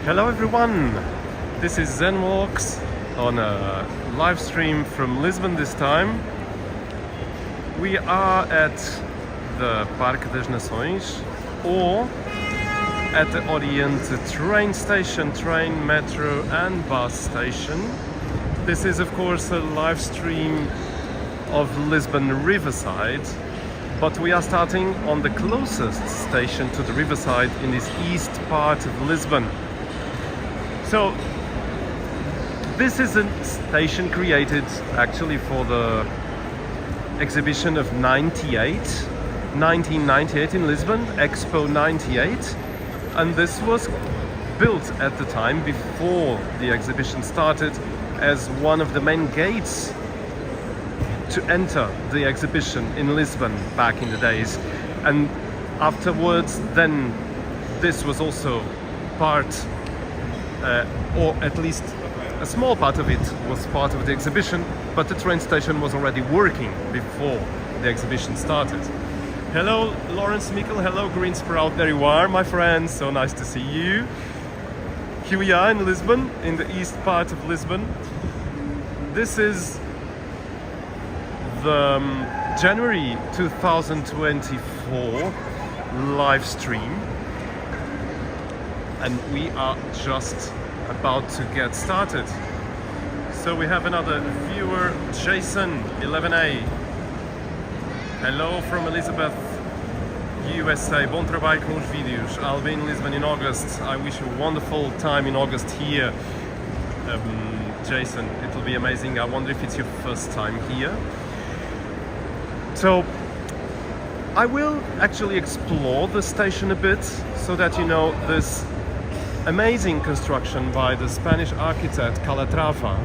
Hello everyone, this is Zen Walks on a live stream from Lisbon this time. We are at the Parque das Nações or at the Oriente train station, train, metro and bus station. This is of course a live stream of LISBON Riverside, but we are starting on the closest station to the riverside in this east part of Lisbon. So this is a station created actually for the exhibition of 1998 in Lisbon, Expo 98, and this was built at the time before the exhibition started as one of the main gates to enter the exhibition in Lisbon back in the days. And afterwards then this was also part or at least a small part of it was part of the exhibition, but the train station was already working before the exhibition started. Hello Lawrence Mikkel, hello Green Sprout, there you are my friends, so nice to see you. Here we are in Lisbon, in the east part of Lisbon. This is the January 2024 live stream, and we are just about to get started. So we have another viewer, Jason 11A. Hello from Elizabeth, USA. Bom trabalho com os vídeos. I'll be in Lisbon in August. I wish you a wonderful time in August here. Jason, it will be amazing. I wonder if it's your first time here. So I will actually explore the station a bit so that you know this amazing construction by the Spanish architect Calatrava.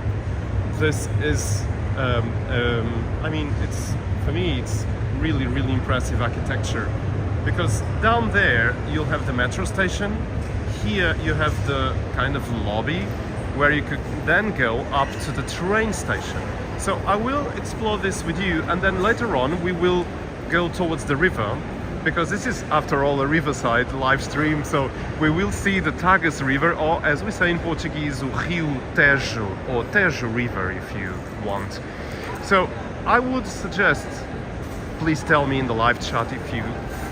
This is, I mean, for me it's really impressive architecture, because down there you'll have the metro station, here you have the kind of lobby where you could then go up to the train station. So I will explore this with you, and then later on we will go towards the river, because this is after all a riverside live stream, so we will see the Tagus River, or as we say in Portuguese, o Rio Tejo, or Tejo River if you want. So I would suggest, please tell me in the live chat if you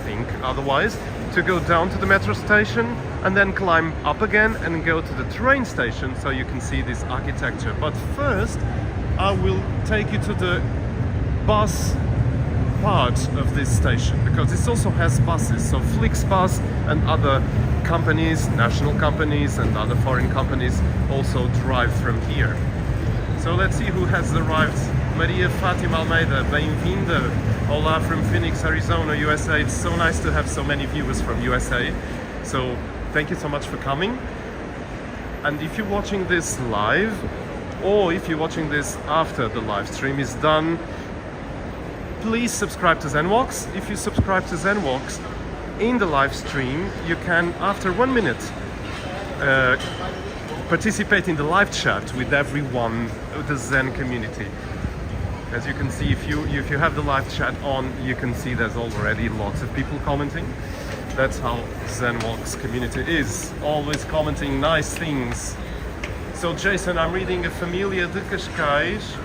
think otherwise, to go down to the metro station and then climb up again and go to the train station so you can see this architecture. But first I will take you to the bus part of this station, because this also has buses, so Flixbus and other companies, national companies and other foreign companies also drive from here. So let's see who has arrived. Maria Fatima Almeida, bem-vinda. Hola from Phoenix, Arizona, USA. It's so nice to have so many viewers from USA, so thank you so much for coming. And if you're watching this live, or if you're watching this after the live stream is done, please subscribe to ZenWalks. If you subscribe to ZenWalks in the live stream, you can, after 1 minute, participate in the live chat with everyone of the Zen community. As you can see, if you have the live chat on, you can see there's already lots of people commenting. That's how ZenWalks community is, always commenting nice things. So Jason, I'm reading a família de Cascais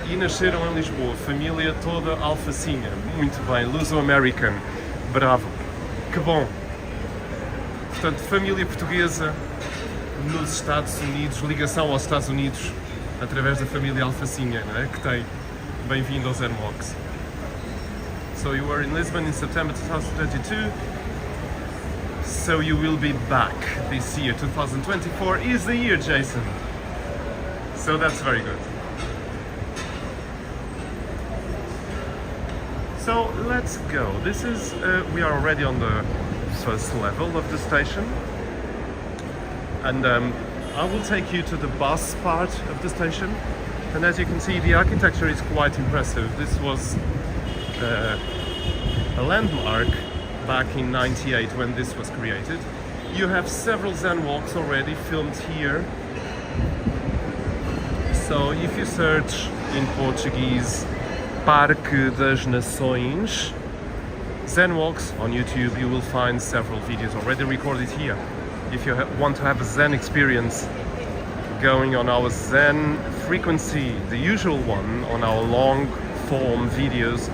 e nasceram em Lisboa, família toda alfacinha. Muito bem, Luso-American, bravo, que bom. Portanto, família portuguesa nos Estados Unidos, ligação aos Estados Unidos através da família alfacinha, não é? Que tem. Bem-vindo ao ZenWalks. So you were in Lisbon in September 2022, so you will be back this year. 2024 is the year, Jason. So that's very good. So let's go. This is, we are already on the first level of the station, and I will take you to the bus part of the station. And as you can see, the architecture is quite impressive. This was a landmark back in '98 when this was created. You have several Zen walks already filmed here. So if you search in Portuguese Parque das Nações Zen Walks on YouTube, you will find several videos already recorded here. if you want to have a Zen experience going on our Zen frequency, the usual one on our long form videos,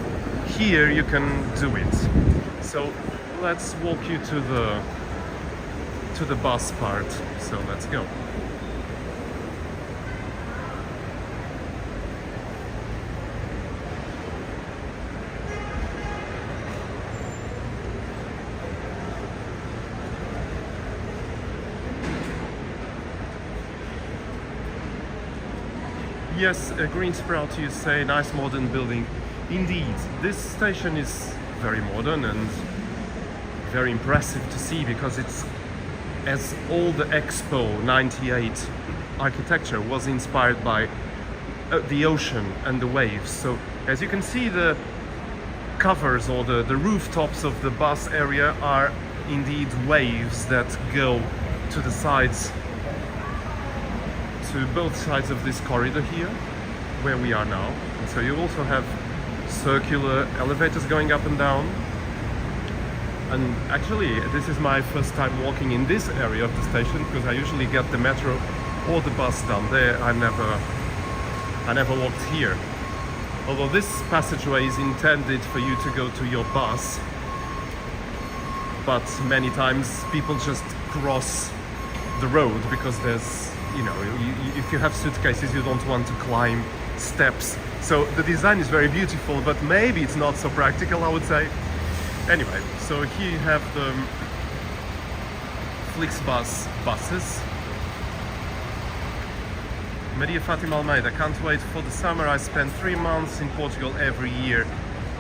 here you can do it. So let's walk you to the bus part. So let's go. Yes, a green sprout, you say, nice modern building. Indeed, this station is very modern and very impressive to see, because it's, as all the Expo 98 architecture was inspired by the ocean and the waves. So as you can see, the covers or the rooftops of the bus area are indeed waves that go to the sides, to both sides of this corridor here, where we are now. And so you also have circular elevators going up and down. And actually, this is my first time walking in this area of the station, because I usually get the metro or the bus down there. I never walked here. Although this passageway is intended for you to go to your bus, but many times people just cross the road because there's, you know, if you have suitcases, you don't want to climb steps. So the design is very beautiful, but maybe it's not so practical, I would say. Anyway, so here you have the Flixbus buses. Maria Fatima Almeida, can't wait for the summer. I spend 3 months in Portugal every year.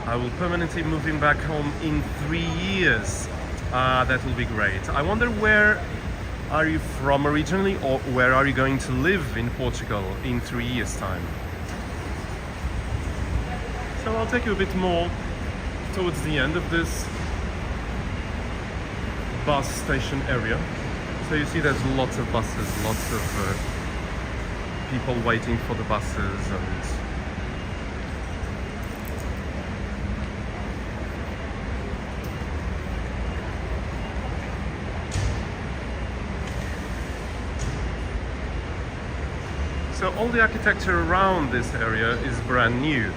I will permanently moving back home in 3 years. That will be great. I wonder, where are you from originally, or where are you going to live in Portugal in 3 years' time? So I'll take you a bit more towards the end of this bus station area. So you see there's lots of buses, lots of people waiting for the buses, and so all the architecture around this area is brand new,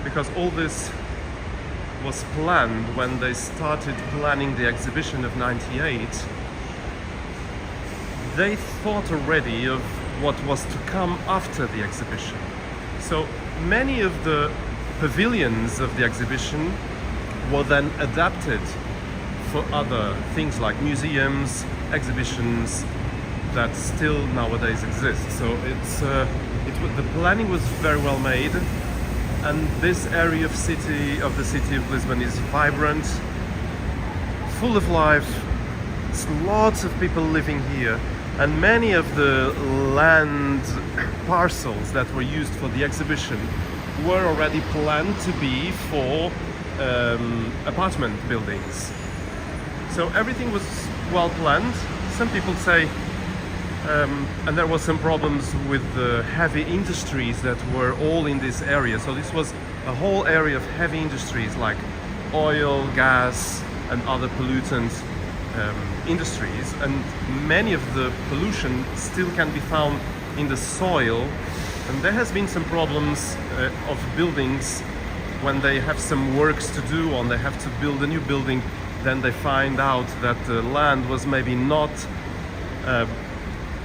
because all this was planned when they started planning the exhibition of '98. They thought already of what was to come after the exhibition. So many of the pavilions of the exhibition were then adapted for other things like museums, exhibitions that still nowadays exist. So the planning was very well made, and this area of the city of Lisbon is vibrant, full of life. There's lots of people living here, and many of the land parcels that were used for the exhibition were already planned to be for apartment buildings. So everything was well planned. Some people say, and there was some problems with the heavy industries that were all in this area. So this was a whole area of heavy industries like oil, gas, and other pollutants industries, and many of the pollution still can be found in the soil. And there has been some problems of buildings when they have some works to do, or they have to build a new building. Then they find out that the land was maybe not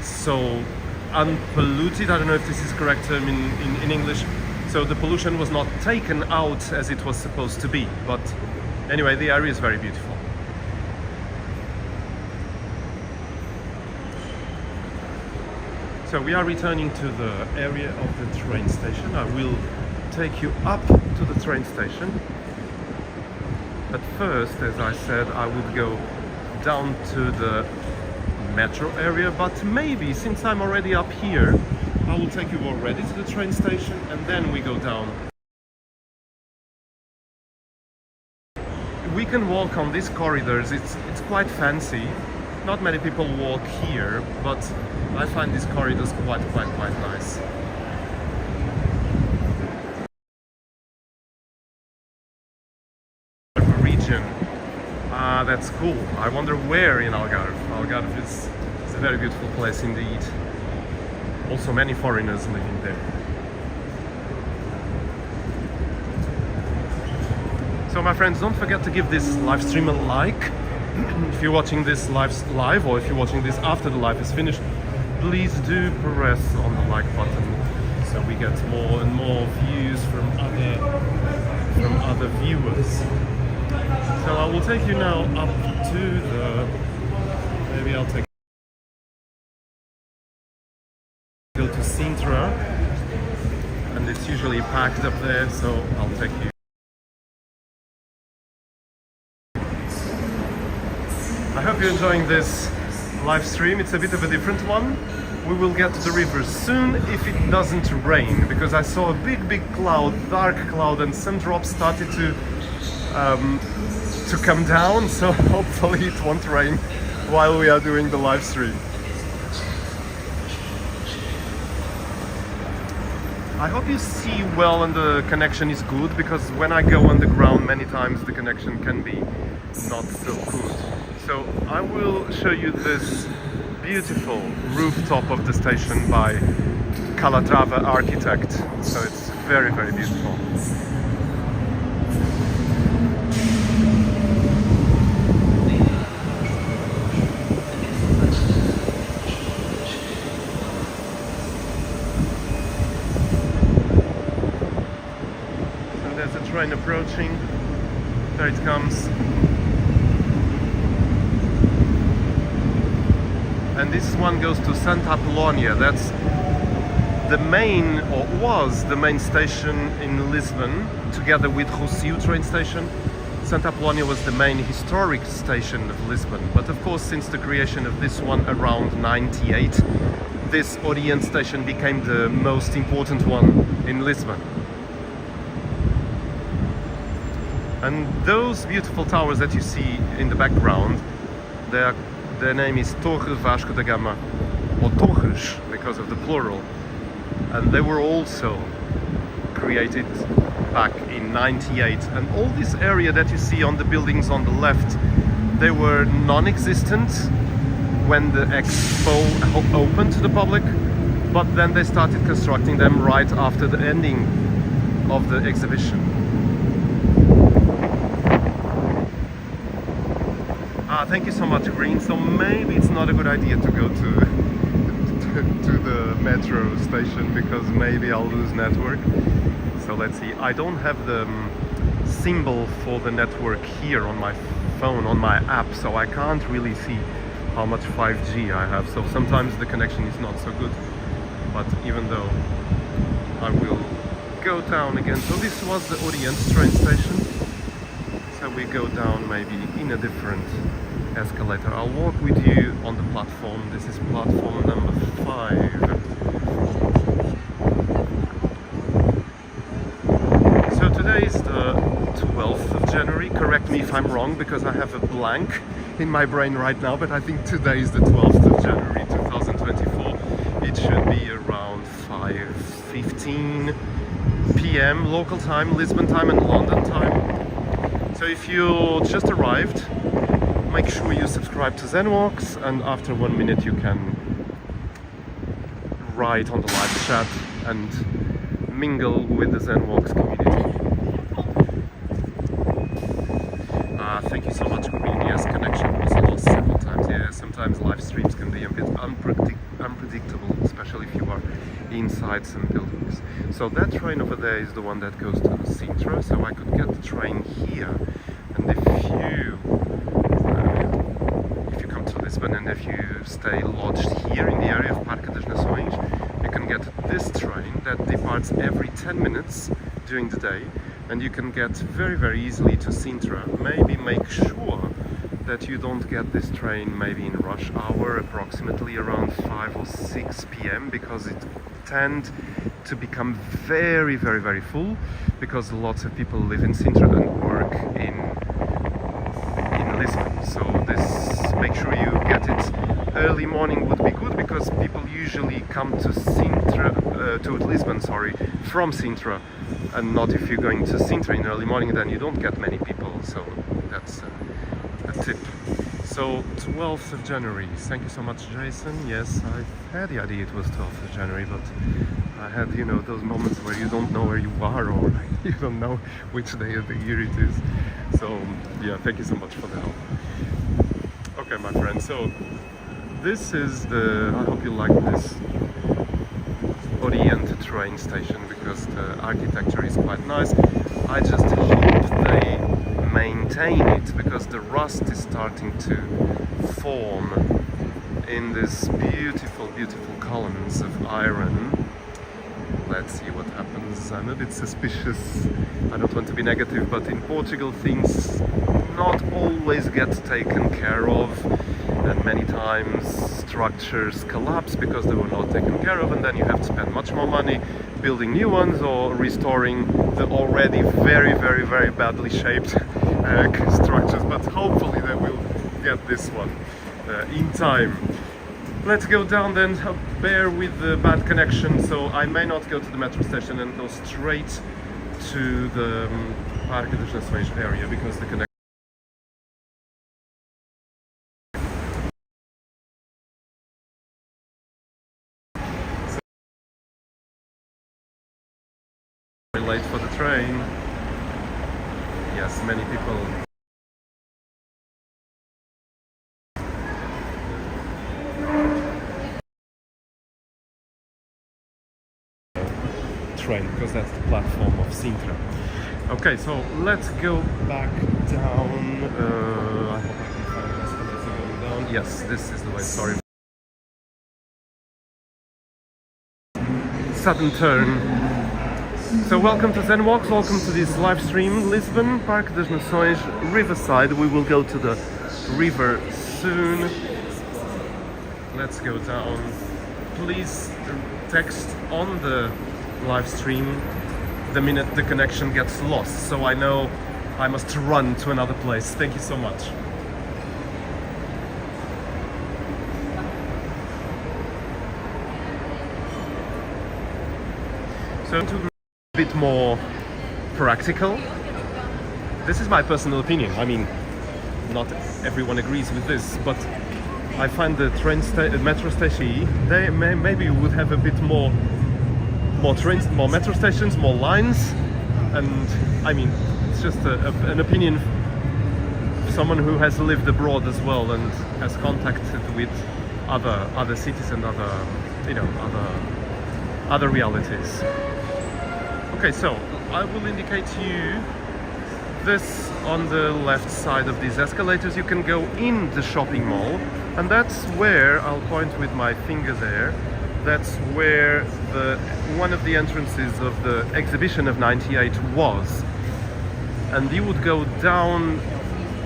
so unpolluted. I don't know if this is correct term in English. So the pollution was not taken out as it was supposed to be. But anyway, the area is very beautiful. So we are returning to the area of the train station. I will take you up to the train station. But first, as I said, I would go down to the metro area, but maybe since I'm already up here, I will take you already to the train station and then we go down. We can walk on these corridors. It's quite fancy. Not many people walk here, but I find these corridors quite nice. Region Ah, that's cool. I wonder where in Algarve. Algarve is a very beautiful place indeed. Also many foreigners living there. So my friends, don't forget to give this live stream a like. If you're watching this live or if you're watching this after the live is finished, please do press on the like button so we get more and more views from other viewers. So I will take you now up to the, maybe I'll take go to Sintra, and it's usually packed up there, so I'll take you. I hope you're enjoying this live stream. It's a bit of a different one. We will get to the river soon if it doesn't rain, because I saw a big cloud, dark cloud, and some drops started to come down, so hopefully it won't rain while we are doing the live stream. I hope you see well and the connection is good, because when I go underground many times the connection can be not so good. So I will show you this beautiful rooftop of the station by Calatrava architect. So it's very beautiful. And there's a train approaching. There it comes. And this one goes to Santa Apollonia. That's the main, or was the main station in Lisbon, together with Rossio train station. Santa Apollonia was the main historic station of Lisbon. But of course, since the creation of this one around 98, this Oriente station became the most important one in Lisbon. And those beautiful towers that you see in the background, their name is Torre Vasco da Gama, or Torres, because of the plural. And they were also created back in 98. And all this area that you see on the buildings on the left, they were non-existent when the expo opened to the public, but then they started constructing them right after the ending of the exhibition. Thank you so much, Green. So maybe it's not a good idea to go to the metro station, because maybe I'll lose network. So let's see. I don't have the symbol for the network here on my phone, on my app, so I can't really see how much 5G I have. So sometimes the connection is not so good. But even though, I will go down again. So this was the Oriente train station. So we go down maybe in a different escalator. I'll walk with you on the platform. This is platform number 5. So today is the 12th of January. Correct me if I'm wrong, because I have a blank in my brain right now, but I think today is the 12th of January 2024. It should be around 5:15 p.m. local time, Lisbon time and London time. So if you just arrived, make sure you subscribe to ZenWalks, and after 1 minute you can write on the live chat and mingle with the ZenWalks community. Thank you so much, Green. Yes, connection was lost several times. Yeah, sometimes live streams can be a bit unpredictable, especially if you are inside some buildings. So that train over there is the one that goes to Sintra, so I could get the train here. And if you come to Lisbon and if you stay lodged here in the area of Parque das Nações, you can get this train that departs every 10 minutes during the day, and you can get very easily to Sintra. Maybe make sure that you don't get this train maybe in rush hour, approximately around 5 or 6 p.m. because it tends to become very full, because lots of people live in Sintra and work in Lisbon. So make sure you get it early morning would be good, because people usually come to Lisbon, from Sintra, and not if you're going to Sintra in early morning, then you don't get many people. So that's a tip. So 12th of January. Thank you so much, Jason. Yes, I had the idea it was 12th of January, but I had, you know, those moments where you don't know where you are or you don't know which day of the year it is. So yeah, thank you so much for the help. Okay, my friend, so this is the, I hope you like this, Oriente train station, because the architecture is quite nice. I just hope they maintain it, because the rust is starting to form in these beautiful, beautiful columns of iron. Let's see what happens. I'm a bit suspicious. I don't want to be negative, but in Portugal things not always get taken care of, and many times structures collapse because they were not taken care of, and then you have to spend much more money building new ones or restoring the already very, very, very badly shaped structures. But hopefully they will get this one in time. Let's go down then. Bear with the bad connection, so I may not go to the metro station and go straight to the Parque dos Nações area, because the connection is late for the train. Yes, many people. Train, because that's the platform of Sintra. Okay, so let's go back down. I hope I can find the escalator going down. Yes, this is the way. Sorry. Sudden turn. So welcome to Zen Walks, welcome to this live stream. Lisbon, Parque das Nações, Riverside. We will go to the river soon. Let's go down. Please text on the live stream the minute the connection gets lost, so I know I must run to another place. Thank you so much. So to be a bit more practical, this is my personal opinion. I mean, not everyone agrees with this, but I find the metro station, they maybe would have a bit more trains, more metro stations, more lines, and I mean, it's just an opinion of someone who has lived abroad as well and has contacted with other cities and other realities. Okay, so I will indicate to you this on the left side of these escalators. You can go in the shopping mall, and that's where I'll point with my finger there. That's where one of the entrances of the exhibition of '98 was. And you would go down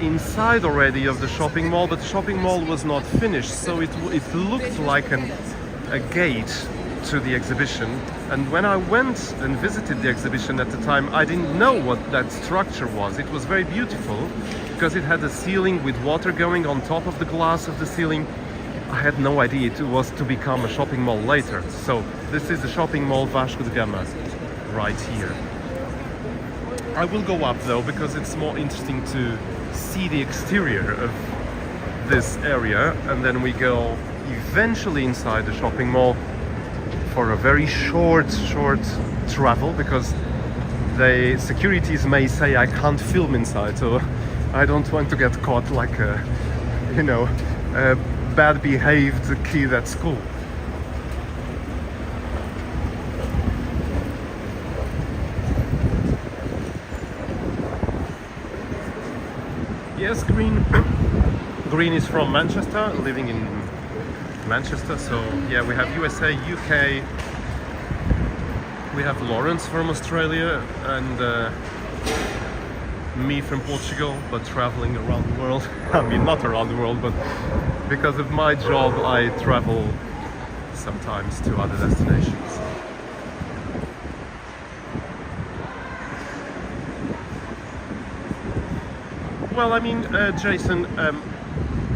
inside already of the shopping mall, but the shopping mall was not finished, so it looked like a gate to the exhibition. And when I went and visited the exhibition at the time, I didn't know what that structure was. It was very beautiful because it had a ceiling with water going on top of the glass of the ceiling. I had no idea it was to become a shopping mall later. So this is the shopping mall Vasco da Gama right here. I will go up though, because it's more interesting to see the exterior of this area, and then we go eventually inside the shopping mall for a very short travel, because the securities may say I can't film inside, so I don't want to get caught like a bad behaved kid at school. Yes, Green is from Manchester, living in Manchester. So yeah, we have USA, UK, we have Lawrence from Australia, and me from Portugal, but traveling around the world. I mean, not around the world, but because of my job I travel sometimes to other destinations. Well, I mean, Jason,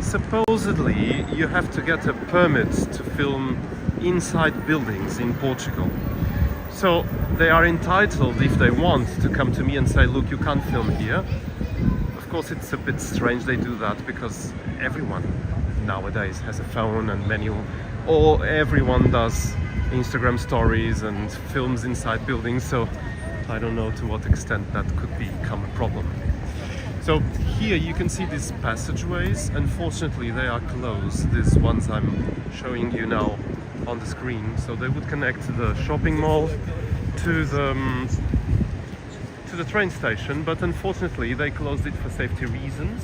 supposedly you have to get a permit to film inside buildings in Portugal. So they are entitled, if they want, to come to me and say, look, you can't film here. Of of course it's a bit strange they do that, because everyone nowadays has a phone and menu, or everyone does Instagram stories and films inside buildings, so I don't know to what extent that could become a problem. So here you can see these passageways. Unfortunately they are closed, these ones I'm showing you now on the screen, so they would connect the shopping mall to the train station, but unfortunately they closed it for safety reasons,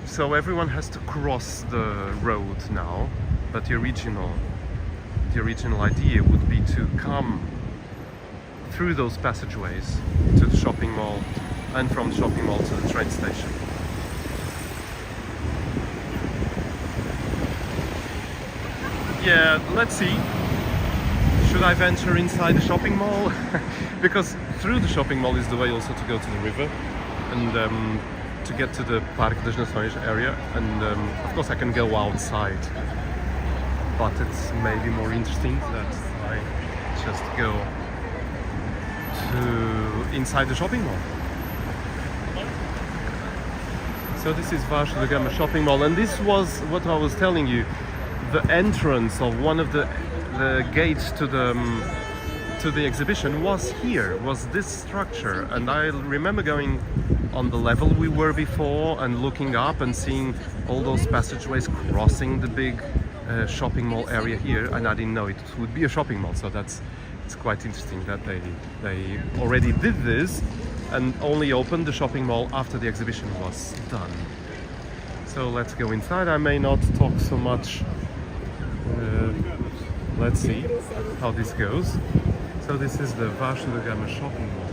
so everyone has to cross the road now. But the original idea would be to come through those passageways to the shopping mall, and from the shopping mall to the train station. Yeah, let's see. Should I venture inside the shopping mall? Because through the shopping mall is the way also to go to the river and to get to the Parque das Nações area, and of course I can go outside, but it's maybe more interesting that I just go to inside the shopping mall. So this is Vasco da Gama shopping mall, and this was what I was telling you, the entrance of one of the gates to the exhibition was here, was this structure. And I remember going on the level we were before and looking up and seeing all those passageways crossing the big shopping mall area here, and I didn't know it would be a shopping mall. So it's quite interesting that they already did this and only opened the shopping mall after the exhibition was done. So let's go inside. I may not talk so much. Let's see how this goes. So this is the Vasco da Gama shopping mall.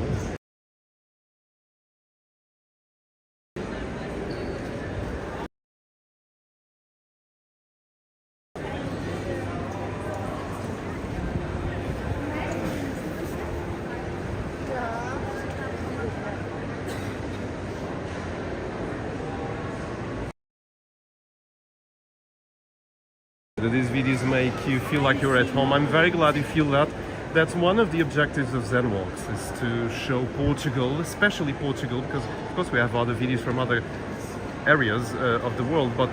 These videos make you feel like you're at home. I'm very glad you feel that. That's one of the objectives of Zen Walks, is to show Portugal, especially Portugal, because of course we have other videos from other areas of the world, but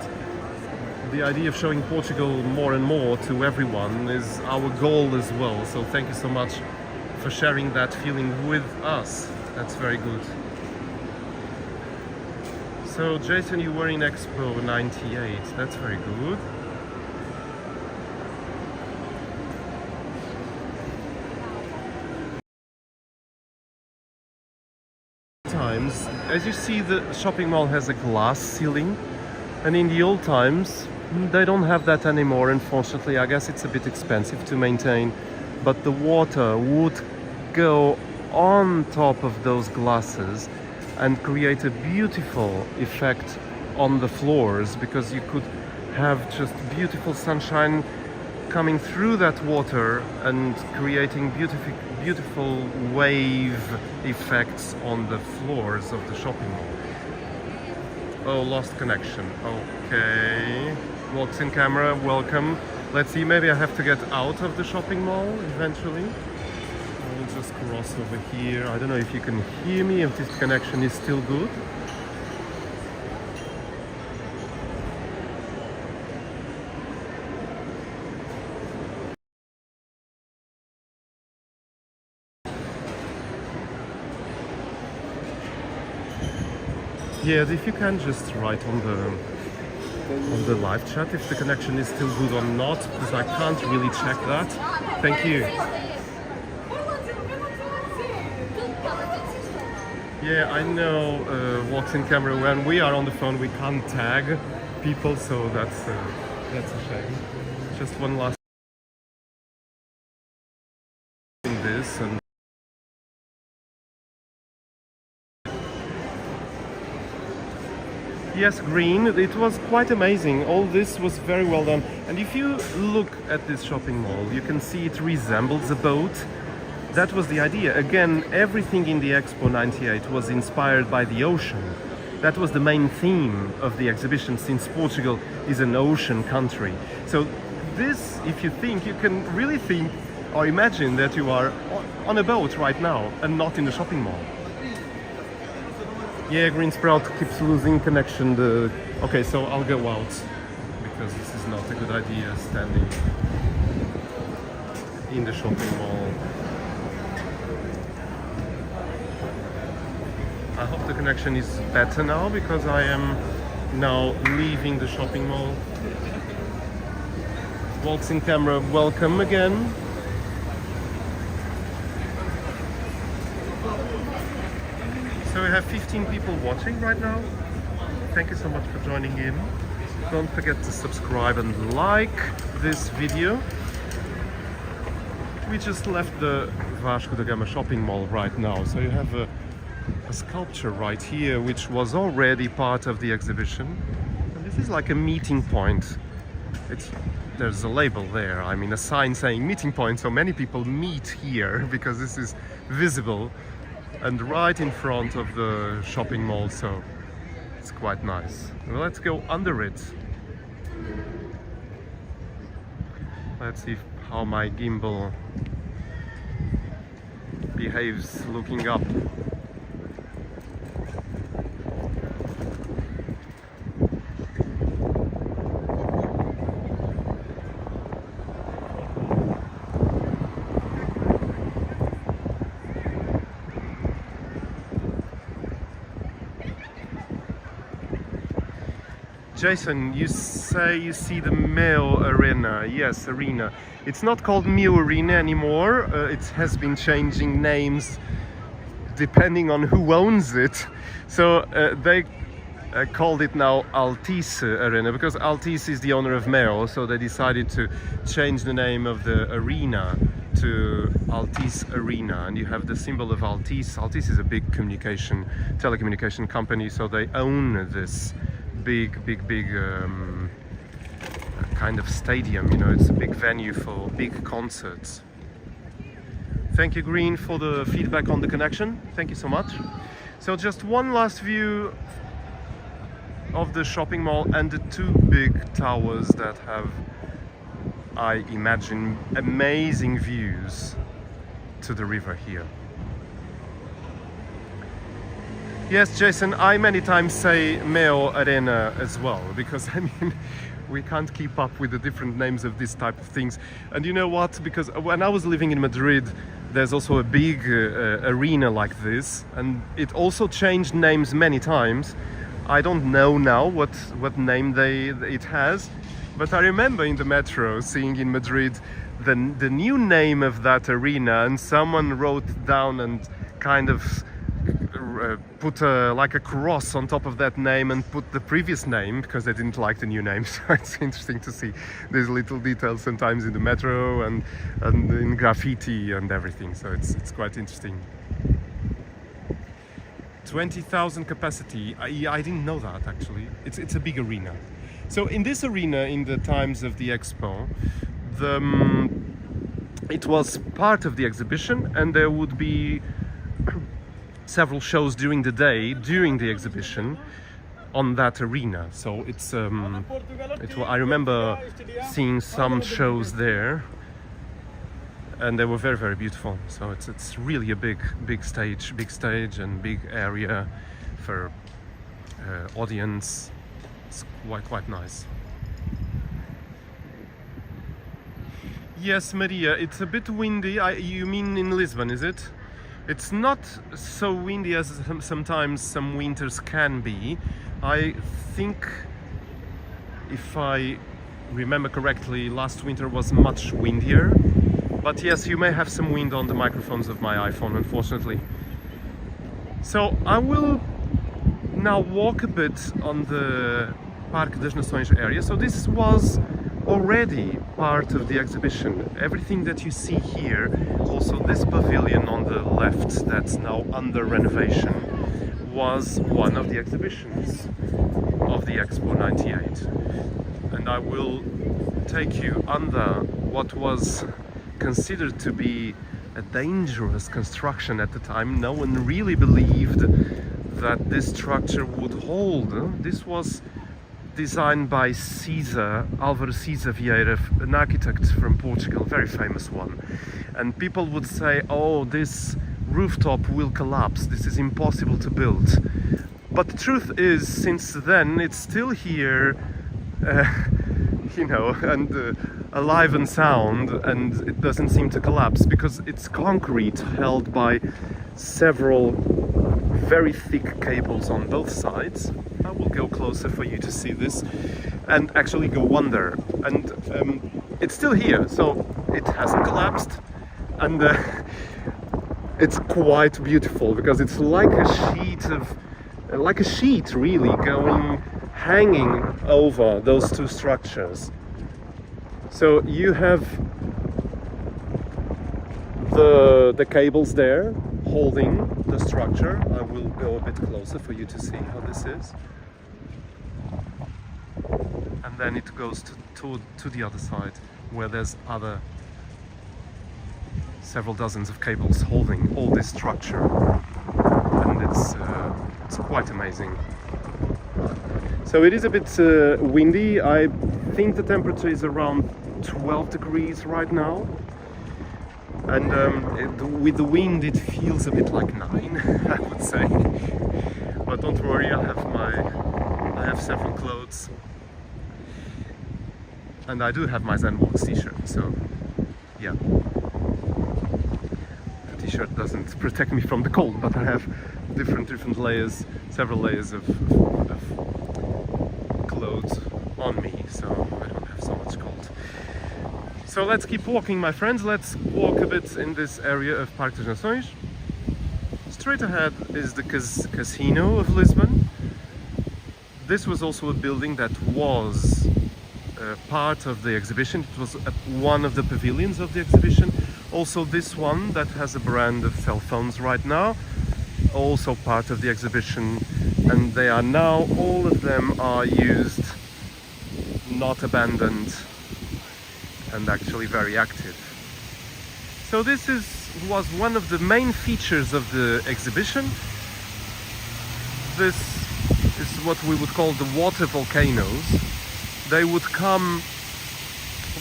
the idea of showing Portugal more and more to everyone is our goal as well. So thank you so much for sharing that feeling with us. That's very good. So Jason, you were in Expo 98. That's very good. As you see, the shopping mall has a glass ceiling, and in the old times they don't have that anymore, unfortunately. I guess it's a bit expensive to maintain, but the water would go on top of those glasses and create a beautiful effect on the floors, because you could have just beautiful sunshine coming through that water and creating beautiful wave effects on the floors of the shopping mall. Oh, lost connection. Okay. Walks in camera, welcome. Let's see, maybe I have to get out of the shopping mall eventually. I'll just cross over here. I don't know if you can hear me, if this connection is still good. Yeah, if you can just write on the live chat if the connection is still good or not, because I can't really check that. Thank you. Yeah, I know walks in camera, when we are on the phone we can't tag people, so that's a shame. Just one last thing this and yes, green. It was quite amazing. All this was very well done. And if you look at this shopping mall, you can see it resembles a boat. That was the idea. Again, everything in the Expo 98 was inspired by the ocean. That was the main theme of the exhibition, since Portugal is an ocean country. So this, if you think, you can really think or imagine that you are on a boat right now and not in the shopping mall. Yeah, green sprout keeps losing connection. Okay, so I'll go out because this is not a good idea standing in the shopping mall. I hope the connection is better now because I am now leaving the shopping mall. Walks in camera, welcome again. So we have 15 people watching right now. Thank you so much for joining in. Don't forget to subscribe and like this video. We just left the Vasco da Gama shopping mall right now. So you have a sculpture right here which was already part of the exhibition. And this is like a meeting point. There's a label there, I mean a sign saying meeting point, so many people meet here because this is visible and right in front of the shopping mall, so it's quite nice. Well, let's go under it. Let's see how my gimbal behaves looking up. Jason, you say you see the Meo Arena. Yes, arena. It's not called Meo Arena anymore. It has been changing names depending on who owns it. So they called it now Altis Arena because Altis is the owner of Meo. So they decided to change the name of the arena to Altis Arena, and you have the symbol of Altis. Altis is a big telecommunication company, so they own this big kind of stadium, you know, it's a big venue for big concerts. Thank you, Green, for the feedback on the connection. Thank you so much. So just one last view of the shopping mall and the two big towers that have, I imagine, amazing views to the river here. Yes, Jason, I many times say Meo Arena as well, because I mean, we can't keep up with the different names of this type of things. And you know what? Because when I was living in Madrid, there's also a big arena like this, and it also changed names many times. I don't know now what name it has, but I remember in the metro seeing in Madrid the new name of that arena, and someone wrote down and kind of put like a cross on top of that name and put the previous name because they didn't like the new name. So it's interesting to see these little details sometimes in the metro and in graffiti and everything. So it's quite interesting. 20,000 capacity. I didn't know that actually. It's a big arena. So in this arena, in the times of the expo, it was part of the exhibition, and there would be several shows during the day during the exhibition on that arena. So I remember seeing some shows there, and they were very beautiful. So it's really a big stage and big area for audience. It's quite nice. Yes, Maria, it's a bit windy. You mean in Lisbon, is it? It's not so windy as sometimes some winters can be. I think, if I remember correctly, last winter was much windier. But yes, you may have some wind on the microphones of my iPhone, unfortunately. So I will now walk a bit on the Parque das Nações area. So this was already part of the exhibition. Everything that you see here, also this pavilion on the left that's now under renovation, was one of the exhibitions of the Expo 98. And I will take you under what was considered to be a dangerous construction at the time. No one really believed that this structure would hold. This was designed by Álvaro César Vieira, an architect from Portugal, very famous one. And people would say, oh, this rooftop will collapse, this is impossible to build. But the truth is, since then, it's still here, you know, and alive and sound, and it doesn't seem to collapse because it's concrete held by several very thick cables on both sides. I will go closer for you to see this and actually go under. And it's still here, so it hasn't collapsed, and it's quite beautiful because it's like a sheet really hanging over those two structures. So you have the cables there holding the structure. I will go a bit closer for you to see how this is. And then it goes to the other side where there's several dozens of cables holding all this structure, and it's quite amazing. So it is a bit windy. I think the temperature is around 12 degrees right now, and with the wind it feels a bit like 9, I would say. But don't worry, I have several clothes, and I do have my Zenbox t-shirt, so yeah. The t-shirt doesn't protect me from the cold, but I have different layers, several layers of clothes on me, so I don't have so much cold. So let's keep walking, my friends. Let's walk a bit in this area of Parque das Nações. Straight ahead is the casino of Lisbon. This was also a building that was part of the exhibition. It was one of the pavilions of the exhibition. Also this one that has a brand of cell phones right now, also part of the exhibition, and they are now, all of them are used, not abandoned, and actually very active. So this was one of the main features of the exhibition. This is what we would call the water volcanoes. They would come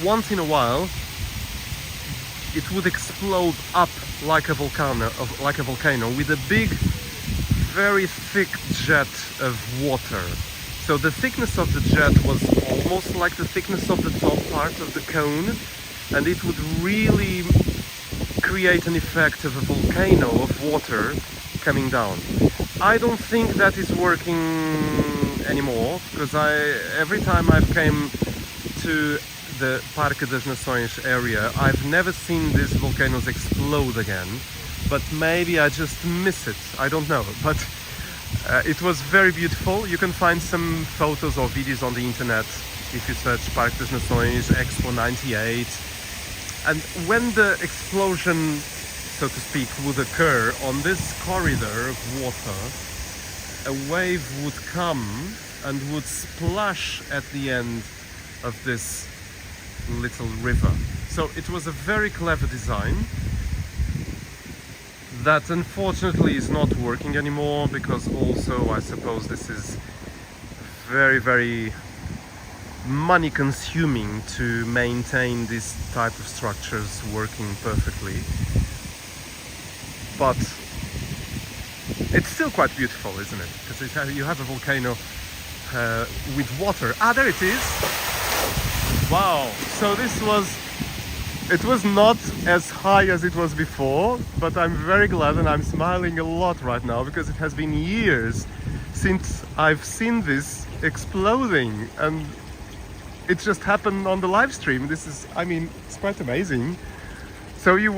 once in a while. It would explode up like a volcano with a big, very thick jet of water. So the thickness of the jet was almost like the thickness of the top part of the cone, and it would really create an effect of a volcano of water coming down. I don't think that is working anymore, because every time I've came to the Parque das Nações area, I've never seen these volcanoes explode again, but maybe I just miss it, I don't know. But it was very beautiful. You can find some photos or videos on the internet if you search Parque das Nações Expo 98. And when the explosion, so to speak, would occur on this corridor of water, a wave would come and would splash at the end of this little river. So it was a very clever design that unfortunately is not working anymore, because also I suppose this is very, very money consuming to maintain this type of structures working perfectly. But it's still quite beautiful, isn't it? Because you have a volcano with water. Ah, there it is. Wow. So it was not as high as it was before, but I'm very glad, and I'm smiling a lot right now, because it has been years since I've seen this exploding, and it just happened on the live stream. This is, I mean, it's quite amazing. So you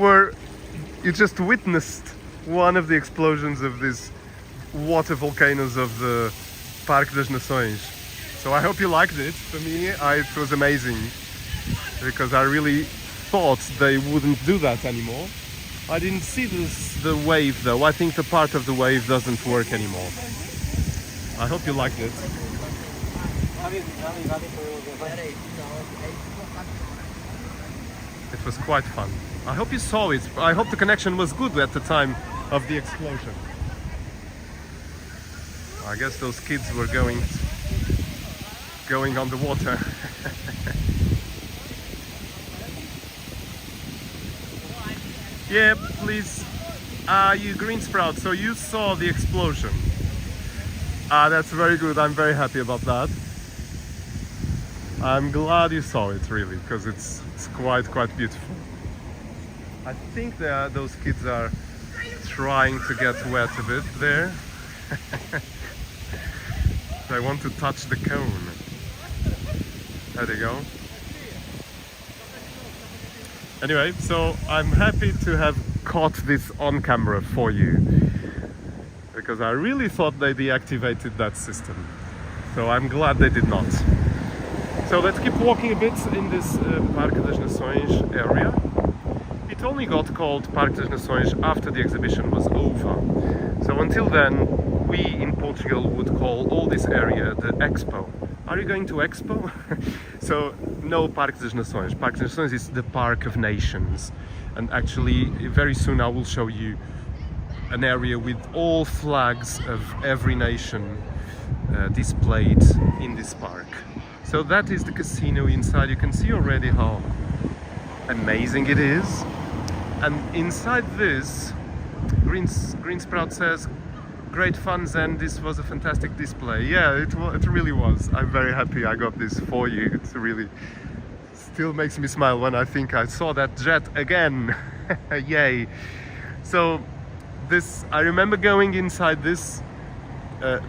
just witnessed one of the explosions of these water volcanoes of the Parque das Nações. So I hope you liked it. For me, it was amazing, because I really thought they wouldn't do that anymore. I didn't see the wave though. I think the part of the wave doesn't work anymore. I hope you liked it. It was quite fun. I hope you saw it. I hope the connection was good at the time of the explosion. I guess those kids were going on the water. Yeah, please. You green sprout, so you saw the explosion. Ah, that's very good. I'm very happy about that. I'm glad you saw it, really, because it's quite beautiful. I think those kids are trying to get wet a bit there. I want to touch the cone. There they go. Anyway, so I'm happy to have caught this on camera for you, because I really thought they deactivated that system. So I'm glad they did not. So let's keep walking a bit in this Parque das Nações area. It only got called Parque das Nações after the exhibition was over. So until then, we in Portugal would call all this area the Expo. Are you going to Expo? So no Parque das Nações. Parque das Nações is the Park of Nations. And actually, very soon I will show you an area with all flags of every nation displayed in this park. So that is the casino inside. You can see already how amazing it is. And inside this, Green Sprout says, great fun, Zen, this was a fantastic display. Yeah, it really was. I'm very happy I got this for you. It's really still makes me smile when I think I saw that jet again. Yay. So I remember going inside this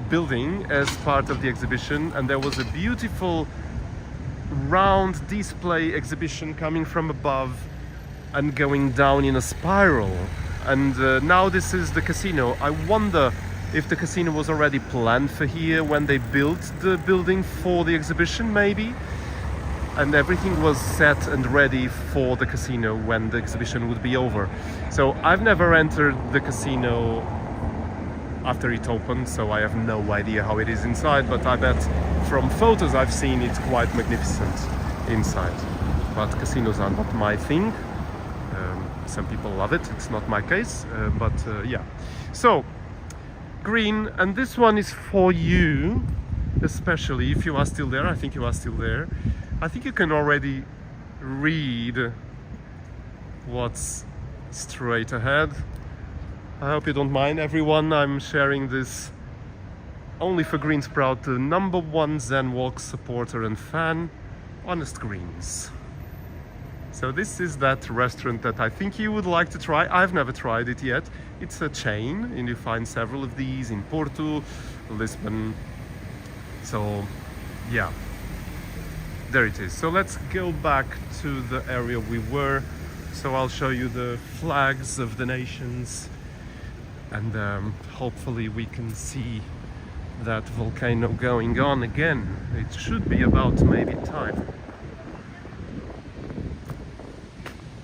building as part of the exhibition, and there was a beautiful round display exhibition coming from above and going down in a spiral. And now this is the casino. I wonder if the casino was already planned for here when they built the building for the exhibition, maybe, and everything was set and ready for the casino when the exhibition would be over. So I've never entered the casino after it opened, so I have no idea how it is inside, but I bet from photos I've seen it's quite magnificent inside. But casinos are not my thing. Some people love it, it's not my case, but yeah. So, Green, and this one is for you, especially if you are still there. I think you are still there. I think you can already read what's straight ahead. I hope you don't mind, everyone. I'm sharing this only for Green Sprout, the #1 Zen Walk supporter and fan, Honest Greens. So this is that restaurant that I think you would like to try. I've never tried it yet. It's a chain, and you find several of these in Porto, Lisbon. So yeah, there it is. So let's go back to the area we were. So I'll show you the flags of the nations, and hopefully we can see that volcano going on again. It should be about maybe time.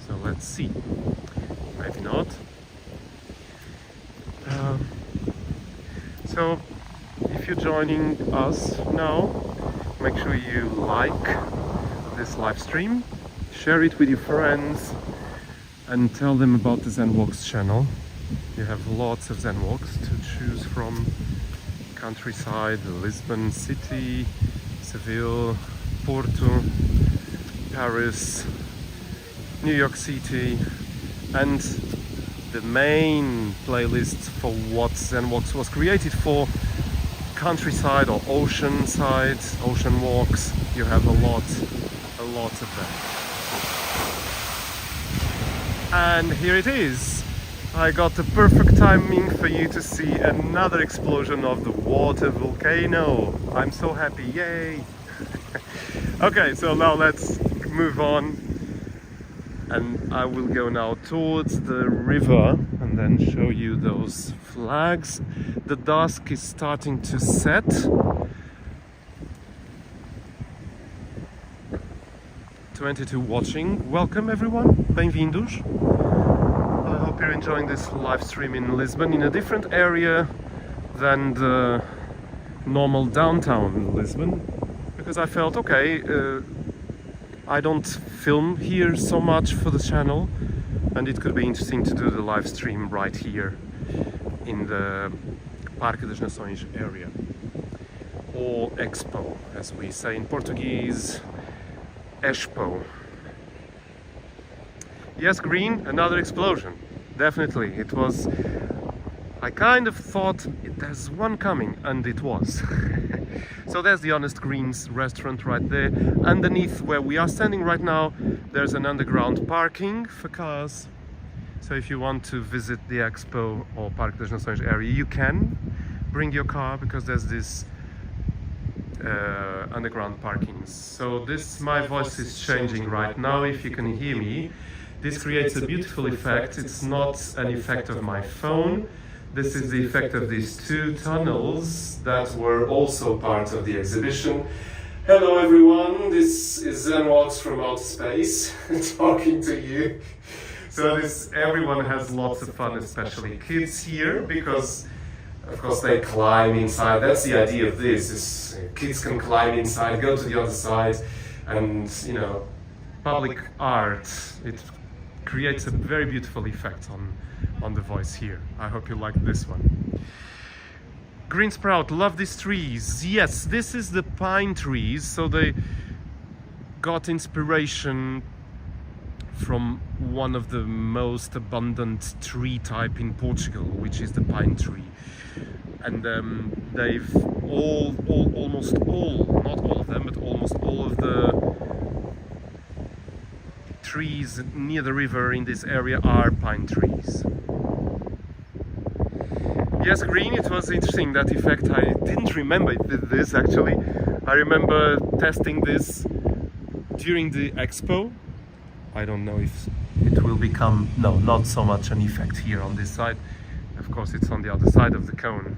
So let's see. Maybe not. So if you're joining us now, make sure you like this live stream, share it with your friends, and tell them about the Zen Walks channel. You have lots of Zen Walks to choose from. Countryside, Lisbon city, Seville, Porto, Paris, New York City, and the main playlist for what Zen Walks was created for, countryside or ocean side, ocean walks. You have a lot of them. And here it is. I got the perfect timing for you to see another explosion of the water volcano. I'm so happy, yay! Okay, so now let's move on, and I will go now towards the river and then show you those flags. The dusk is starting to set. #22 watching. Welcome everyone, bem-vindos. I hope you're enjoying this live stream in Lisbon, in a different area than the normal downtown Lisbon, because I felt, okay, I don't film here so much for the channel, and it could be interesting to do the live stream right here in the Parque das Nações area, or Expo, as we say in Portuguese, Expo. Yes, Green, another explosion. Definitely. It was I kind of thought there's one coming, and it was. So there's the Honest Greens restaurant right there. Underneath where we are standing right now, there's an underground parking for cars. So if you want to visit the Expo or Parque das Nações area, you can bring your car, because there's this underground parking. So my voice is changing right now, if you can hear me. This creates a beautiful effect. It's not an effect of my phone. This is the effect of these two tunnels that were also part of the exhibition. Hello everyone, this is Zenwalks from outer space talking to you. So everyone has lots of fun, especially kids here, because of course they climb inside. That's the idea of this, is kids can climb inside, go to the other side, and you know, public art, it creates a very beautiful effect on the voice here. I hope you like this one. Green Sprout, love these trees. Yes, this is the pine trees, so they got inspiration from one of the most abundant tree type in Portugal, which is the pine tree. And they've almost all, not all of them, but almost all of the trees near the river in this area are pine trees. Yes, green, it was interesting, that effect. I didn't remember it did this actually. I remember testing this during the expo. I don't know if it will become, no, not so much an effect here on this side. Of course, it's on the other side of the cone.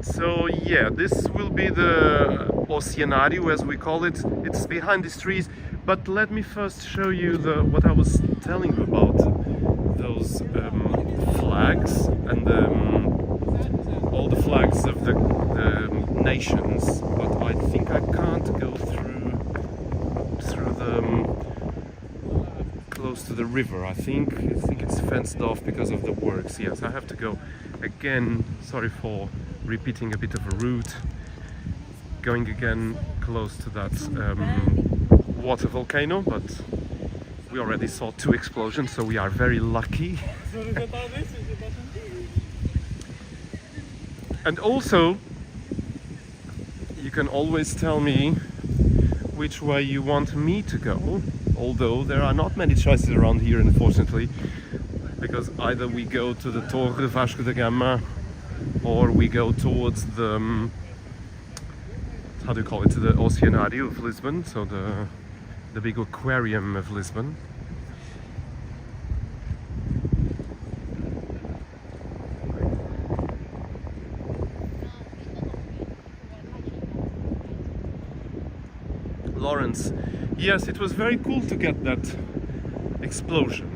So yeah, this will be the Oceanário, as we call it. It's behind these trees, but let me first show you what I was telling you about those flags and all the flags of the nations. But I think I can't go through the close to the river. I think it's fenced off because of the works. Yes, I have to go again. Sorry for repeating a bit of a route. Going again close to that water volcano, but we already saw 2 explosions, so we are very lucky. And also, you can always tell me which way you want me to go, although there are not many choices around here, unfortunately, because either we go to the Torre Vasco da Gama, or we go towards the how do you call it, the Oceanário of Lisbon, so the big aquarium of Lisbon. Lawrence, yes, it was very cool to get that explosion.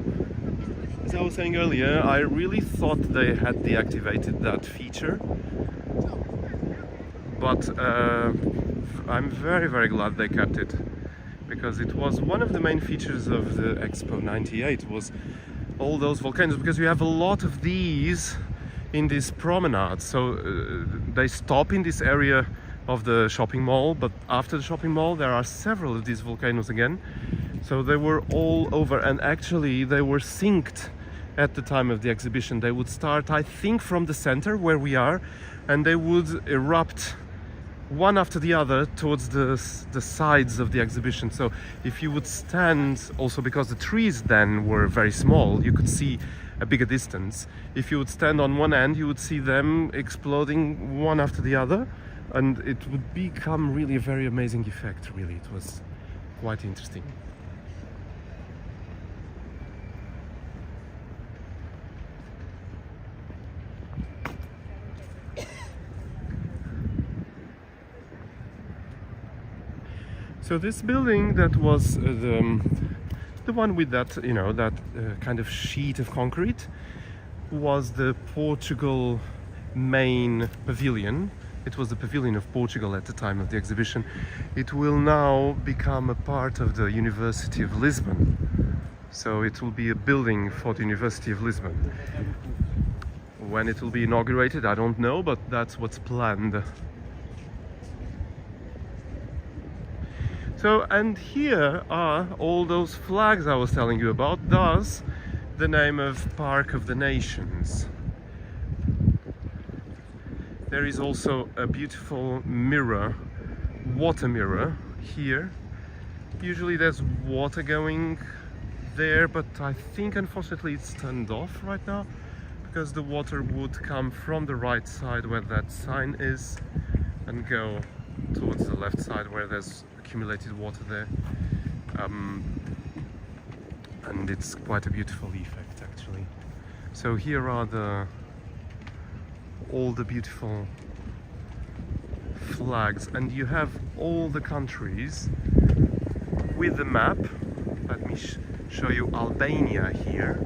As I was saying earlier, I really thought they had deactivated that feature, but I'm very, very glad they kept it, because it was one of the main features of the Expo 98 was all those volcanoes, because we have a lot of these in this promenade. So they stop in this area of the shopping mall, but after the shopping mall there are several of these volcanoes again. So they were all over, and actually they were synced at the time of the exhibition. They would start, I think, from the center where we are, and they would erupt one after the other towards the sides of the exhibition. So if you would stand, also because the trees then were very small, you could see a bigger distance. If you would stand on one end, you would see them exploding one after the other, and it would become really a very amazing effect. Really, it was quite interesting. So this building that was the one with that, you know, that kind of sheet of concrete, was the Portugal main pavilion. It was the pavilion of Portugal at the time of the exhibition. It will now become a part of the University of Lisbon. So it will be a building for the University of Lisbon. When it will be inaugurated, I don't know, but that's what's planned. So, and here are all those flags I was telling you about. Thus, the name of Park of the Nations. There is also a beautiful mirror, water mirror here. Usually there's water going there, but I think unfortunately it's turned off right now because the water would come from the right side where that sign is and go towards the left side where there's accumulated water there. And it's quite a beautiful effect actually. So here are all the beautiful flags, and you have all the countries with the map. Let me show you Albania here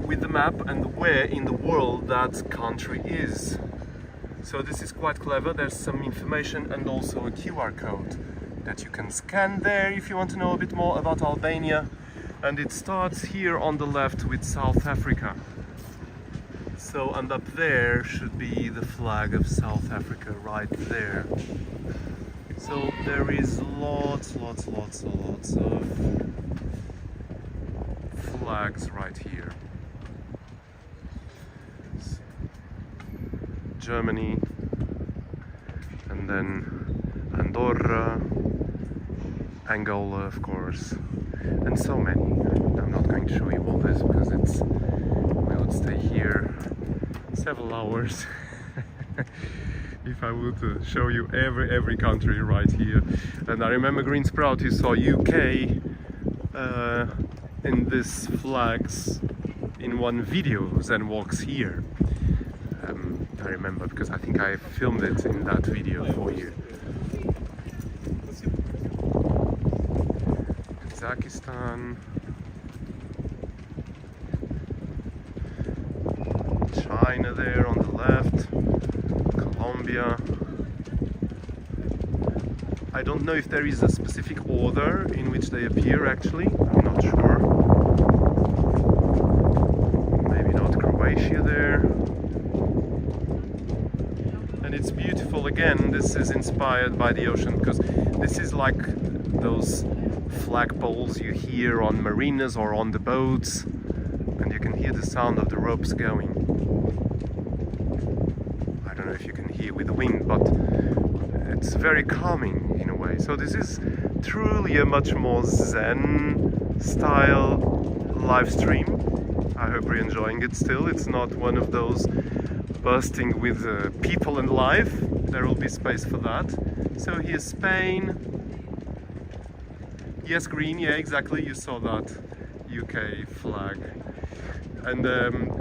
with the map and where in the world that country is. So this is quite clever. There's some information and also a QR code that you can scan there if you want to know a bit more about Albania. And it starts here on the left with South Africa. So, and up there should be the flag of South Africa right there. So there is lots of flags right here. Germany, and then Andorra, Angola, of course, and so many. I'm not going to show you all this because we would stay here several hours if I would show you every country right here. And I remember Green Sprout, you saw UK in this flags in one video, Zen Walks Here. I remember because I think I filmed it in that video for you. Kazakhstan, China there on the left, Colombia. I don't know if there is a specific order in which they appear actually, I'm not sure. Maybe not Croatia there. And it's beautiful again. This is inspired by the ocean because this is like those flagpoles you hear on marinas or on the boats, and you can hear the sound of the ropes going. I don't know if you can hear with the wind, but it's very calming in a way. So this is truly a much more Zen style live stream. I hope you're enjoying it still. It's not one of those bursting with people and life. There will be space for that. So here's Spain. Yes, green, yeah, exactly, you saw that UK flag. And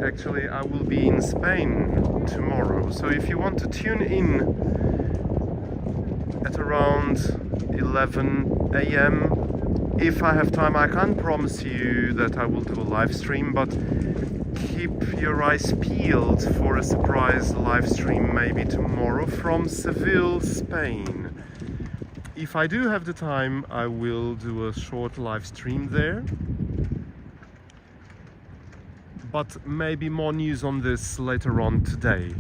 actually I will be in Spain tomorrow, so if you want to tune in at around 11 AM, if I have time, I can't promise you that I will do a live stream, but keep your eyes peeled for a surprise live stream maybe tomorrow from Seville, Spain. If I do have the time, I will do a short live stream there. But maybe more news on this later on today.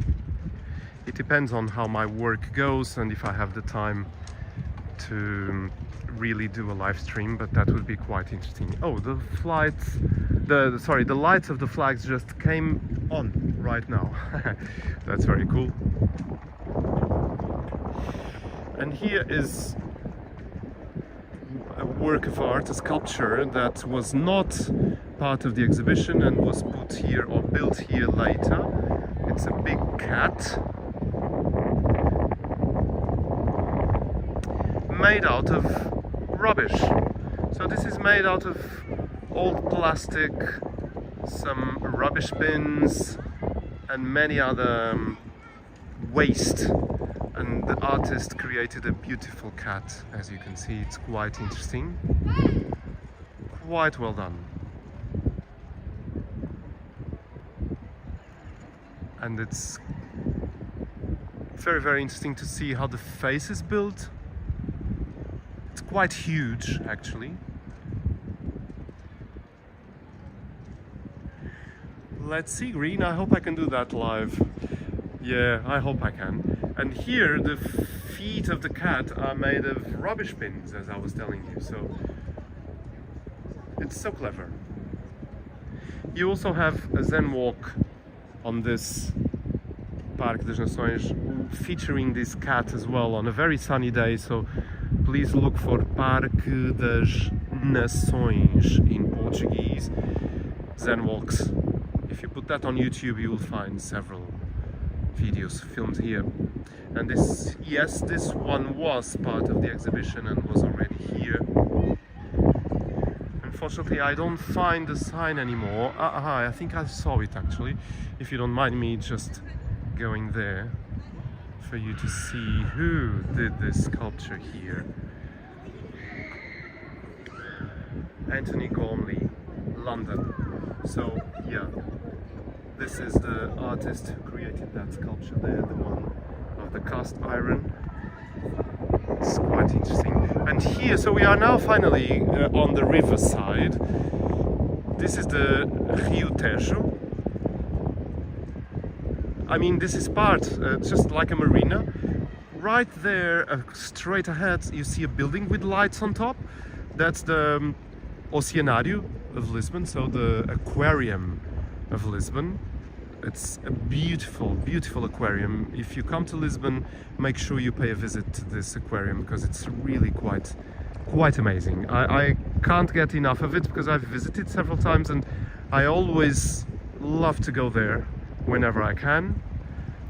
It depends on how my work goes and if I have the time to really do a live stream, but that would be quite interesting. Oh, the lights of the flags just came on right now. That's very cool. And here is a work of art, a sculpture that was not part of the exhibition and was put here or built here later. It's a big cat made out of rubbish. So this is made out of old plastic, some rubbish bins and many other waste. And the artist created a beautiful cat. As you can see, it's quite interesting. Quite well done. And it's very, very interesting to see how the face is built. It's quite huge, actually. Let's see, Green. I hope I can do that live. Yeah, I hope I can. And here, the feet of the cat are made of rubbish bins, as I was telling you. So it's so clever. You also have a Zen walk on this Parque das Nações, featuring this cat as well on a very sunny day, so please look for Parque das Nações in Portuguese, Zen walks. If you put that on YouTube, you will find several videos filmed here. And this, yes, this one was part of the exhibition and was already here. Unfortunately, I don't find the sign anymore. I think I saw it actually. If you don't mind me just going there for you to see who did this sculpture here. Anthony Gormley, London. So yeah, this is the artist who created that sculpture there, the one of the cast iron. It's quite interesting. And here, so we are now finally on the riverside. This is the Rio Tejo. I mean, this is part, just like a marina. Right there, straight ahead, you see a building with lights on top. That's the Oceanário of Lisbon, so the aquarium of Lisbon. It's a beautiful, beautiful aquarium. If you come to Lisbon, make sure you pay a visit to this aquarium because it's really quite amazing. I can't get enough of it because I've visited several times and I always love to go there whenever I can.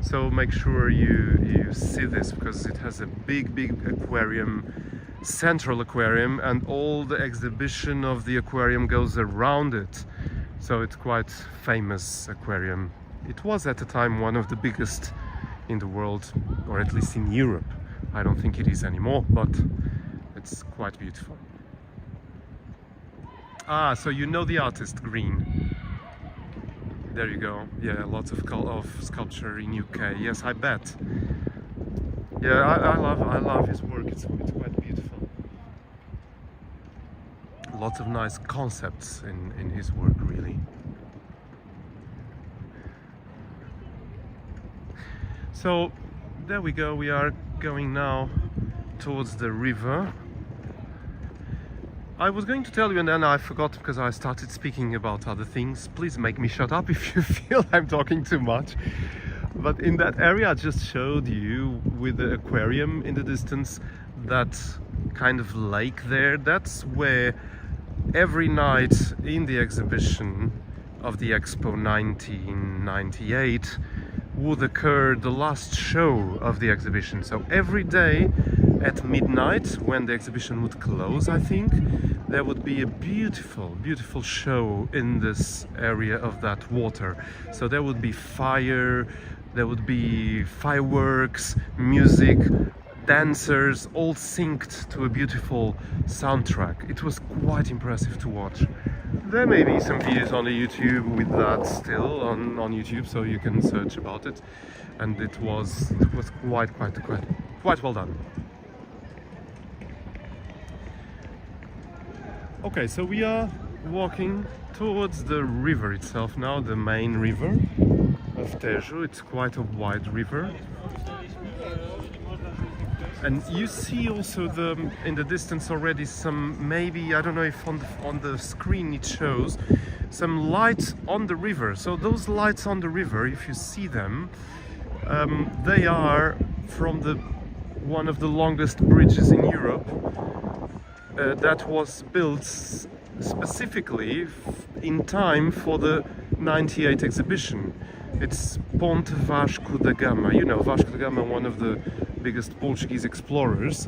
So make sure you see this because it has a big aquarium, central aquarium, and all the exhibition of the aquarium goes around it. So it's quite famous aquarium. It was at the time one of the biggest in the world, or at least in Europe. I don't think it is anymore, but it's quite beautiful. Ah, so you know the artist Green. There you go. Yeah, lots of sculpture in UK. Yes, I bet. Yeah, I love his work. It's quite beautiful. Lots of nice concepts in his work, really. So there we go. We are going now towards the river. I was going to tell you and then I forgot because I started speaking about other things. Please make me shut up if you feel I'm talking too much. But in that area I just showed you with the aquarium in the distance, that kind of lake there, that's where every night in the exhibition of the Expo 1998 would occur the last show of the exhibition. So every day at midnight, when the exhibition would close, I think, there would be a beautiful show in this area of that water. So there would be fire, there would be fireworks, music, dancers, all synced to a beautiful soundtrack. It was quite impressive to watch. There may be some videos on the YouTube with that still on YouTube, so you can search about it. And it was quite well done. Okay, so we are walking towards the river itself now, the main river of Tejo. It's quite a wide river. And you see also in the distance already some, maybe, I don't know if on the screen it shows, some lights on the river. So those lights on the river, if you see them, they are from one of the longest bridges in Europe. That was built specifically in time for the 98 exhibition. It's Ponte Vasco da Gama. You know, Vasco da Gama, one of the biggest Portuguese explorers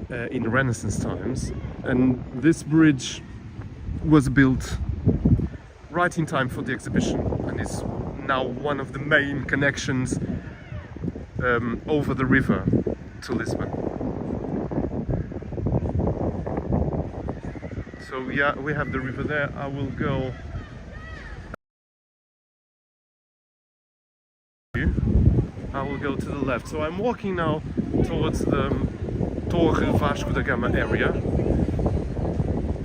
in Renaissance times. And this bridge was built right in time for the exhibition and is now one of the main connections over the river to Lisbon. So yeah, we have the river there. I will go to the left. So I'm walking now towards the Torre Vasco da Gama area,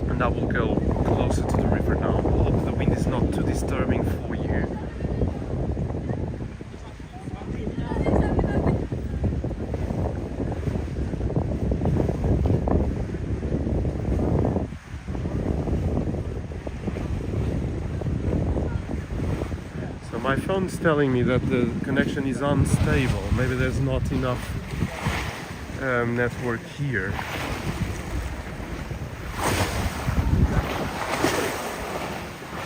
and I will go closer to the river now. I hope the wind is not too disturbing for you. phone's telling me that the connection is unstable. Maybe there's not enough network here.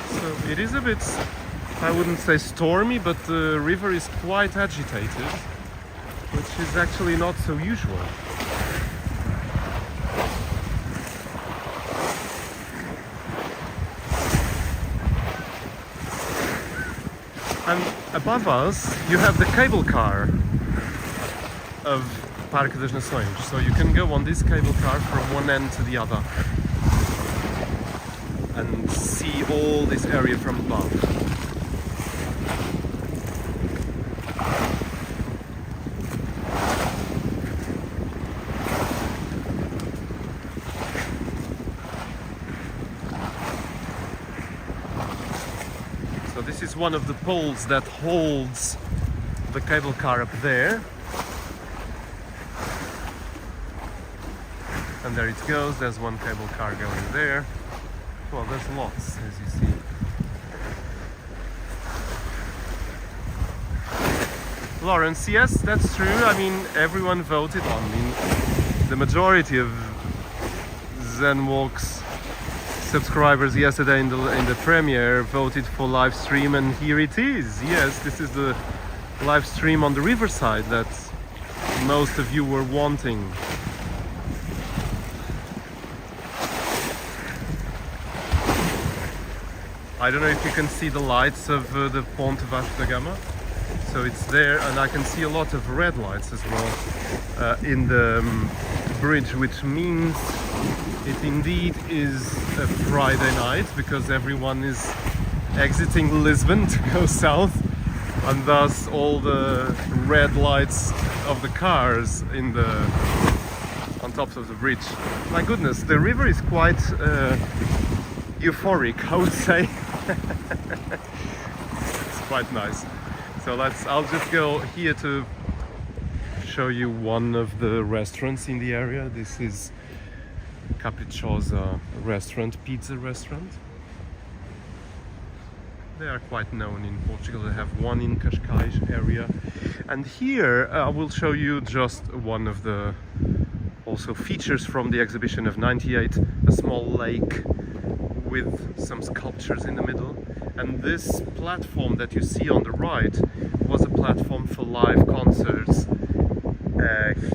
So it is a bit, I wouldn't say stormy, but the river is quite agitated, which is actually not so usual. And above us, you have the cable car of Parque das Nações. So you can go on this cable car from one end to the other and see all this area from above. So this is one of the poles that holds the cable car up there. And there it goes, there's one cable car going there. Well, there's lots, as you see. Lawrence, yes, that's true. I mean, everyone voted on me. The majority of Zen Walk's subscribers yesterday in the premiere voted for live stream, and here it is. Yes, this is the live stream on the Riverside that most of you were wanting. I don't know if you can see the lights of the Ponte Vasco da Gama. So it's there, and I can see a lot of red lights as well in the bridge, which means it indeed is a Friday night, because everyone is exiting Lisbon to go south, and thus all the red lights of the cars on top of the bridge. My goodness, the river is quite euphoric, I would say. It's quite nice. So I'll just go here to show you one of the restaurants in the area. This is Capricciosa restaurant, pizza restaurant. They are quite known in Portugal. They have one in Cascais area. And here I will show you just one of the also features from the exhibition of '98, a small lake with some sculptures in the middle. And this platform that you see on the right was a platform for live concerts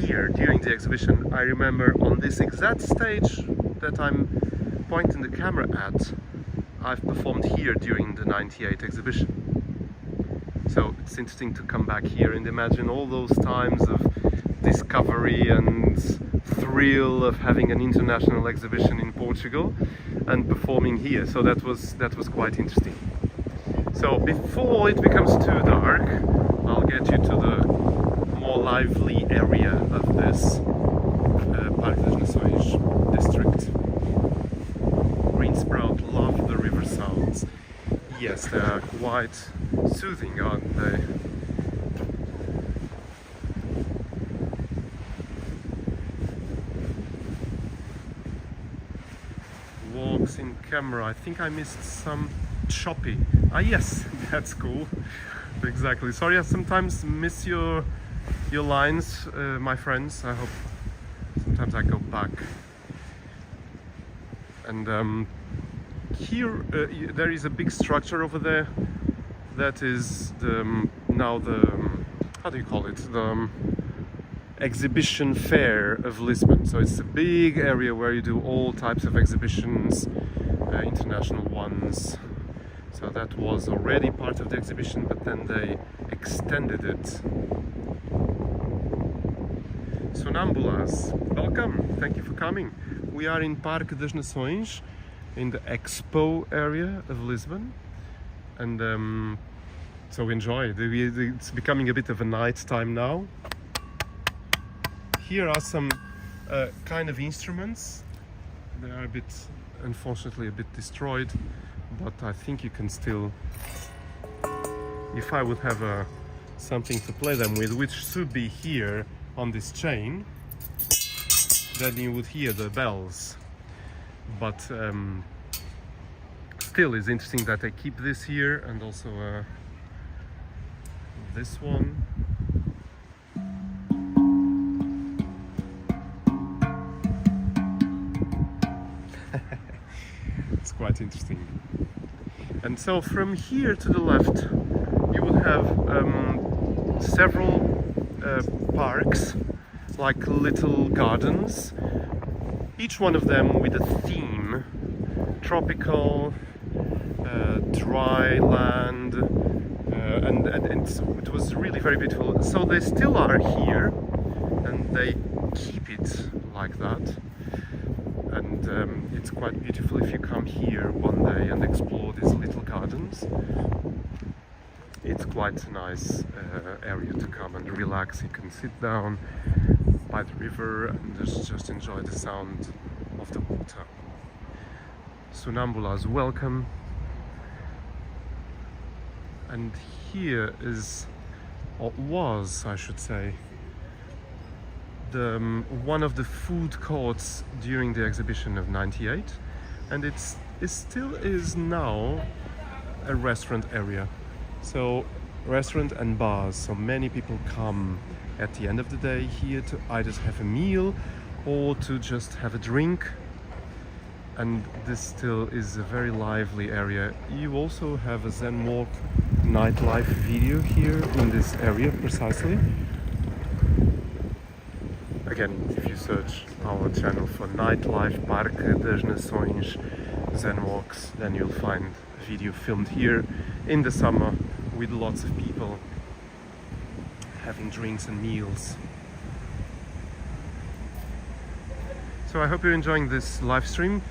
here during the exhibition. I remember on this exact stage that I'm pointing the camera at, I've performed here during the '98 exhibition. So it's interesting to come back here and imagine all those times of discovery and thrill of having an international exhibition in Portugal and performing here. So that was quite interesting. So before it becomes too dark, I'll get you to the more lively area of this Parque das Nações district. Green sprout love the river sounds. Yes, they are quite soothing, aren't they? Walks in camera. I think I missed some choppy. Ah yes, that's cool. Exactly. Sorry, I sometimes miss your lines, my friends. I hope sometimes I go back. And here there is a big structure over there that is now the how do you call it, the exhibition fair of Lisbon. So it's a big area where you do all types of exhibitions, international ones. So that was already part of the exhibition, but then they extended it. Sonambulas, welcome, thank you for coming. We are in Parque das Nações, in the expo area of Lisbon, and so enjoy. It's becoming a bit of a night time now. Here are some kind of instruments. They are unfortunately a bit destroyed, but I think you can still, if I would have something to play them with, which should be here on this chain, then you would hear the bells. But still, it's interesting that they keep this here, and also this one. It's quite interesting. And so from here to the left you will have several parks, like little gardens, each one of them with a theme: tropical, dry land, and it was really very beautiful. So they still are here and they keep it like that. And it's quite beautiful if you come here one day and explore these little gardens. It's quite a nice area to come and relax. You can sit down by the river and just enjoy the sound of the water. Sonambulas welcome. And here is, or was, I should say, one of the food courts during the exhibition of '98, and it still is now a restaurant area. So restaurant and bars, so many people come at the end of the day here to either have a meal or to just have a drink, and this still is a very lively area. You also have a Zen Walk nightlife video here in this area precisely. Again, if you search our channel for Nightlife Parque das Nações Zen Walks, then you'll find a video filmed here in the summer with lots of people having drinks and meals. So I hope you're enjoying this live stream.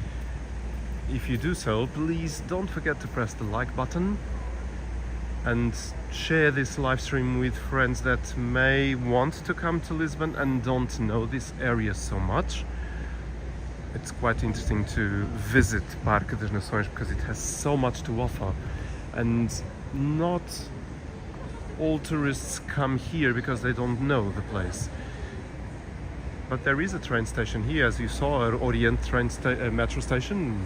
If you do so, please don't forget to press the like button and share this live stream with friends that may want to come to Lisbon and don't know this area so much. It's quite interesting to visit Parque das Nações because it has so much to offer, and not all tourists come here because they don't know the place. But there is a train station here, as you saw, an Oriente metro station,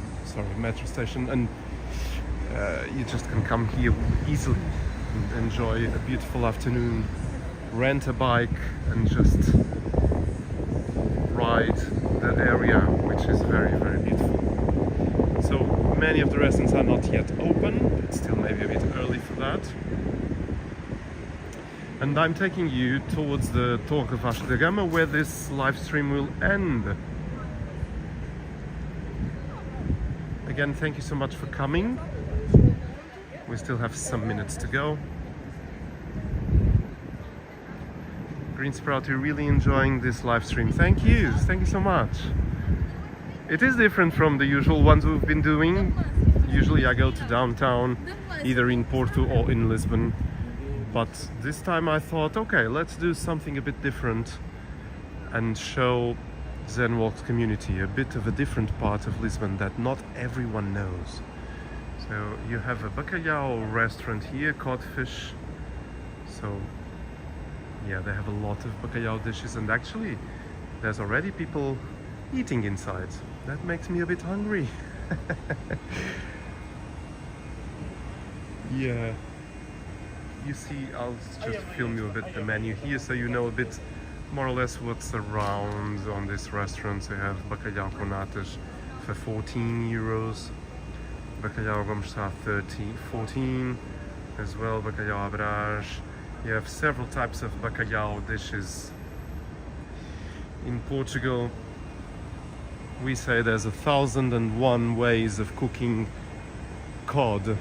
and you just can come here easily and enjoy a beautiful afternoon, rent a bike and just ride the area, which is very, very beautiful. So many of the restaurants are not yet open, it's still maybe a bit early for that. And I'm taking you towards the Torre Vasco da Gama, where this live stream will end. Again, thank you so much for coming. We still have some minutes to go. Green Sprout, you're really enjoying this live stream. Thank you so much. It is different from the usual ones we've been doing. Usually I go to downtown, either in Porto or in Lisbon. But this time I thought, okay, let's do something a bit different and show Zen Walks community a bit of a different part of Lisbon that not everyone knows. So you have a bacalhau restaurant here, codfish. So yeah, they have a lot of bacalhau dishes, and actually there's already people eating inside. That makes me a bit hungry. Yeah. You see, I'll just film you a bit the menu here so you know a bit more or less what's around on this restaurant. So you have bacalhau com natas for 14 euros, bacalhau gomestá 14 as well, bacalhau à Brás. You have several types of bacalhau dishes. In Portugal, we say there's 1,001 ways of cooking cod.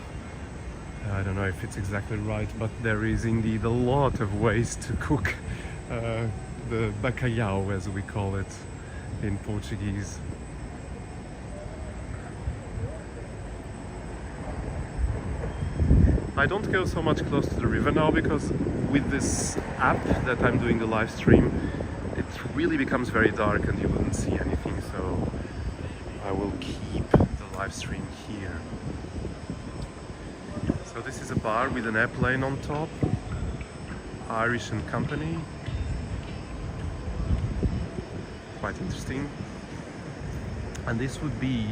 I don't know if it's exactly right, but there is indeed a lot of ways to cook the bacalhau, as we call it in Portuguese. I don't go so much close to the river now because with this app that I'm doing the live stream, it really becomes very dark and you wouldn't see anything, so I will keep the live stream here. So this is a bar with an airplane on top, Irish and Company. Quite interesting. And this would be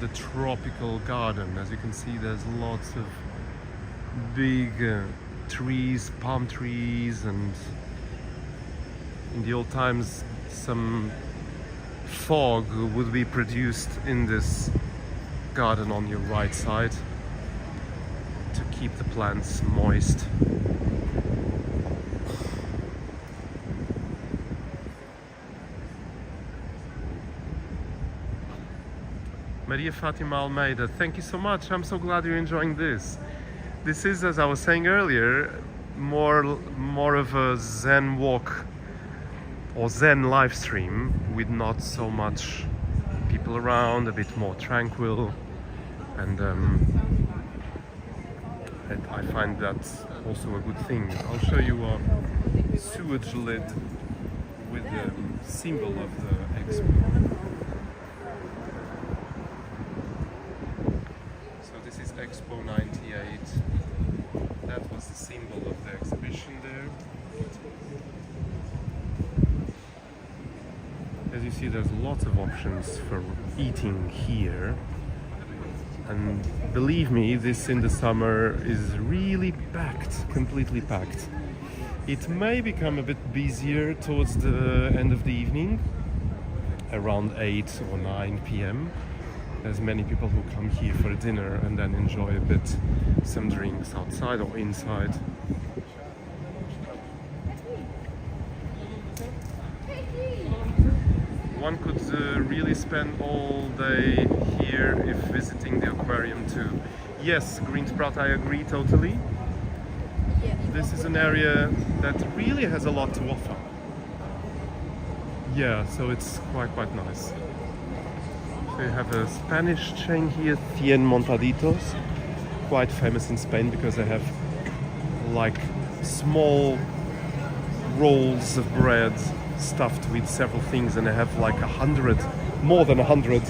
the tropical garden. As you can see, there's lots of big trees, palm trees, and in the old times some fog would be produced in this garden on your right side to keep the plants moist. Maria Fatima Almeida, thank you so much. I'm so glad you're enjoying this. This is, as I was saying earlier, more of a Zen walk or Zen live stream with not so much people around, a bit more tranquil, and I find that also a good thing. I'll show you a sewage lid with the symbol of the expo. Expo 98. That was the symbol of the exhibition there. As you see, there's lots of options for eating here. And believe me, this in the summer is really packed, completely packed. It may become a bit busier towards the end of the evening, around 8 or 9 p.m. There's many people who come here for dinner and then enjoy a bit some drinks outside or inside. One could really spend all day here if visiting the aquarium too. Yes, Green Sprout, I agree totally. This is an area that really has a lot to offer. Yeah, so it's quite nice. So you have a Spanish chain here, 100 Montaditos, quite famous in Spain because they have like small rolls of bread stuffed with several things, and they have like more than 100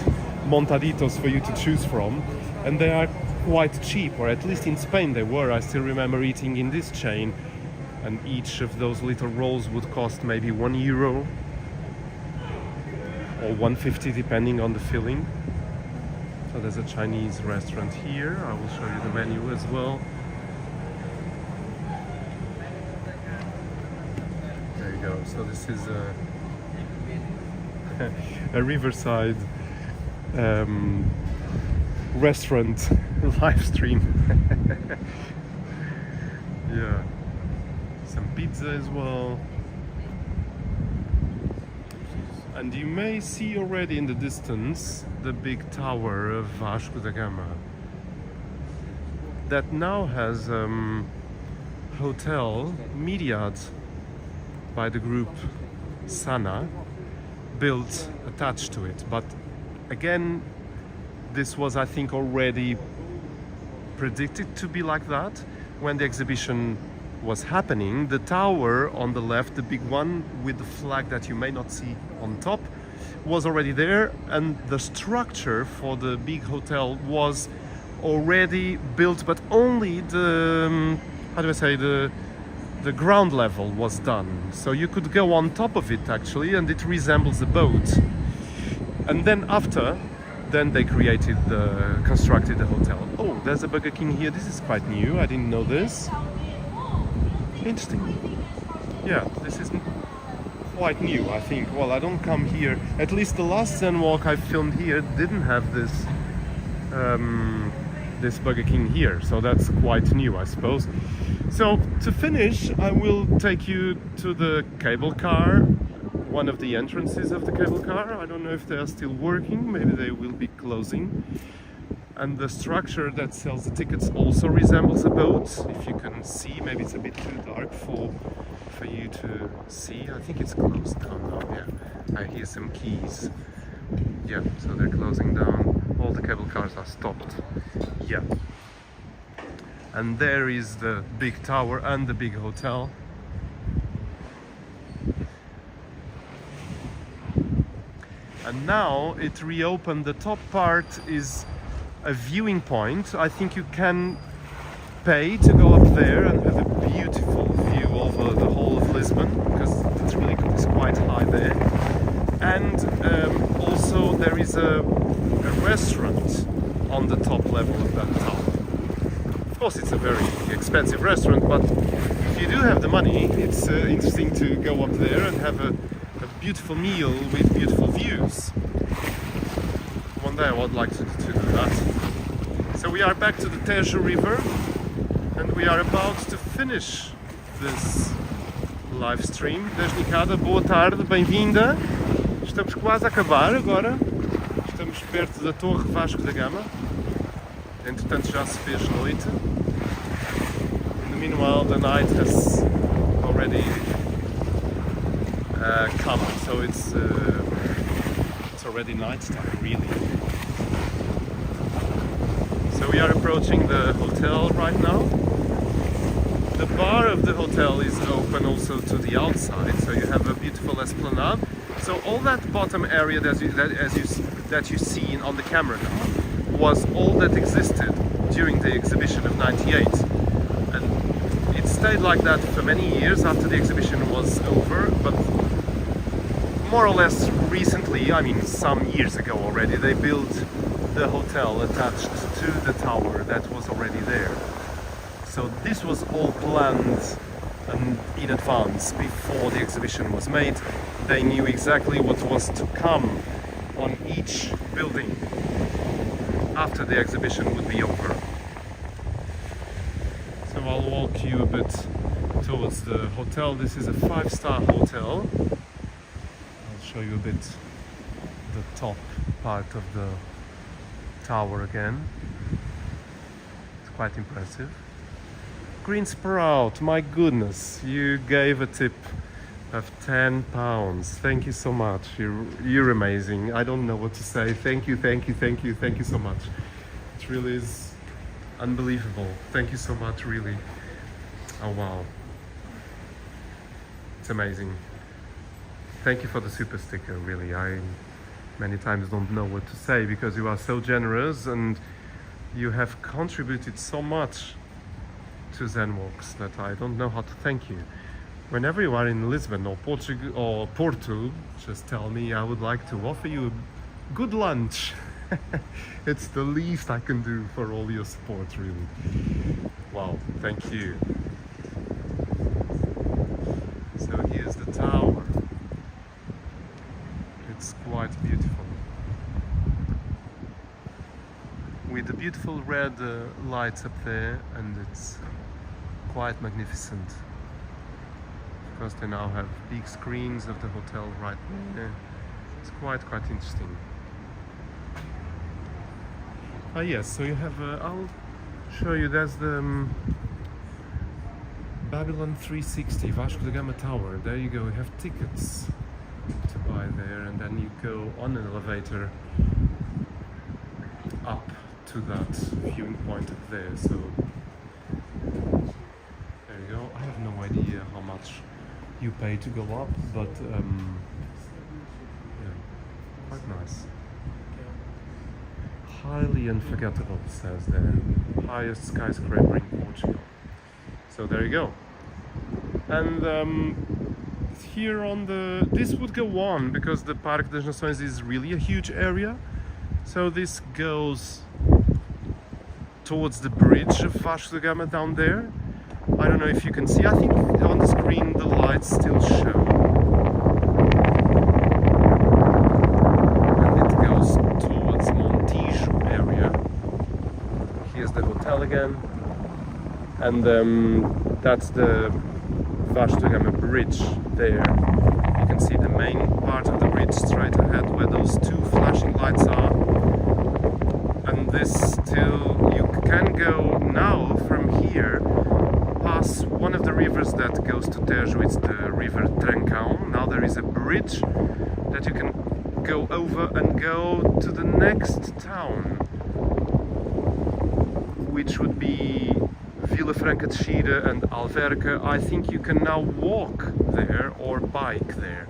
Montaditos for you to choose from, and they are quite cheap, or at least in Spain they were. I still remember eating in this chain, and each of those little rolls would cost maybe €1 or 1.50 depending on the filling. So there's a Chinese restaurant here. I will show you the menu as well. There you go. So this is a Riverside restaurant live stream. Yeah, some pizza as well. And you may see already in the distance the big tower of Vasco da Gama that now has hotel Myriad by the group Sana built attached to it. But again, this was, I think, already predicted to be like that when the exhibition was happening. The tower on the left, the big one with the flag that you may not see on top, was already there, and the structure for the big hotel was already built, but only the the ground level was done, so you could go on top of it actually, and it resembles a boat. And then they constructed the hotel. Oh, there's a Burger King here. This is quite new. I didn't know this. Interesting. Yeah, this is quite new, I think. Well, I don't come here. At least the last Zen walk I filmed here didn't have this this Burger King here, so that's quite new, I suppose. So to finish, I will take you to the cable car, one of the entrances of the cable car. I don't know if they are still working. Maybe they will be closing. And the structure that sells the tickets also resembles a boat. If you can see, maybe it's a bit too dark for you to see. I think it's closed down now. Yeah, I hear some keys. Yeah, so they're closing down. All the cable cars are stopped. Yeah. And there is the big tower and the big hotel. And now it reopened. The top part is a viewing point. I think you can pay to go up there and have a beautiful view over the whole of Lisbon, because it's quite high there. And also there is a restaurant on the top level of that tower. Of course, it's a very expensive restaurant, but if you do have the money, it's interesting to go up there and have a beautiful meal with beautiful views. One day I would like to do that. So we are back to the Tejo River, and we are about to finish this live stream. Desnicada, boa tarde, bem-vinda. Estamos quase a acabar agora. Estamos perto da Torre Vasco da Gama. Entretanto já se fez noite. In the meanwhile, the night has already come, so it's already night time, really. So we are approaching the hotel right now. The bar of the hotel is open also to the outside, so you have a beautiful esplanade. So all that bottom area that you see on the camera now was all that existed during the exhibition of '98, and it stayed like that for many years after the exhibition was over. But more or less recently, I mean some years ago already, they built the hotel attached to the tower that was already there. So this was all planned in advance before the exhibition was made. They knew exactly what was to come on each building after the exhibition would be over. So I'll walk you a bit towards the hotel. This is a 5-star hotel. I'll show you a bit the top part of the tower again. It's quite impressive. Green Sprout, my goodness, you gave a tip of £10. Thank you so much. You're amazing. I don't know what to say. Thank you so much. It really is unbelievable. Thank you so much, really. Oh wow. It's amazing. Thank you for the super sticker, really. I many times don't know what to say because you are so generous and you have contributed so much to ZenWalks that I don't know how to thank you. Whenever you are in Lisbon or Portugal or Porto, just tell me. I would like to offer you a good lunch. It's the least I can do for all your support, really. Wow, thank you. So here's the tower. It's quite beautiful. With the beautiful red lights up there, and it's quite magnificent. Of course, they now have big screens of the hotel right there. It's quite interesting. Ah yes, so you have, I'll show you, there's the Babylon 360 Vasco da Gama Tower. There you go, you have tickets to buy there, and then you go on an elevator up to that viewing point up there. So there you go. I have no idea how much you pay to go up, but yeah, quite nice. Highly unforgettable, says there. Highest skyscraper in Portugal. So there you go. And here on the, this would go on because the Parque das Nações is really a huge area. So this goes towards the bridge of Vasco da Gama down there. I don't know if you can see. I think on the screen the lights still show. And it goes towards Montijo area. Here's the hotel again. And that's the Vasco da Gama bridge there. You can see the main part of the bridge straight ahead where those two flashing lights are. And this still, you can go now from here past one of the rivers that goes to Tejo. It's the river Trancão. Now there is a bridge that you can go over and go to the next town, which would be Vila Franca de Xira and Alverca. I think you can now walk there or bike there.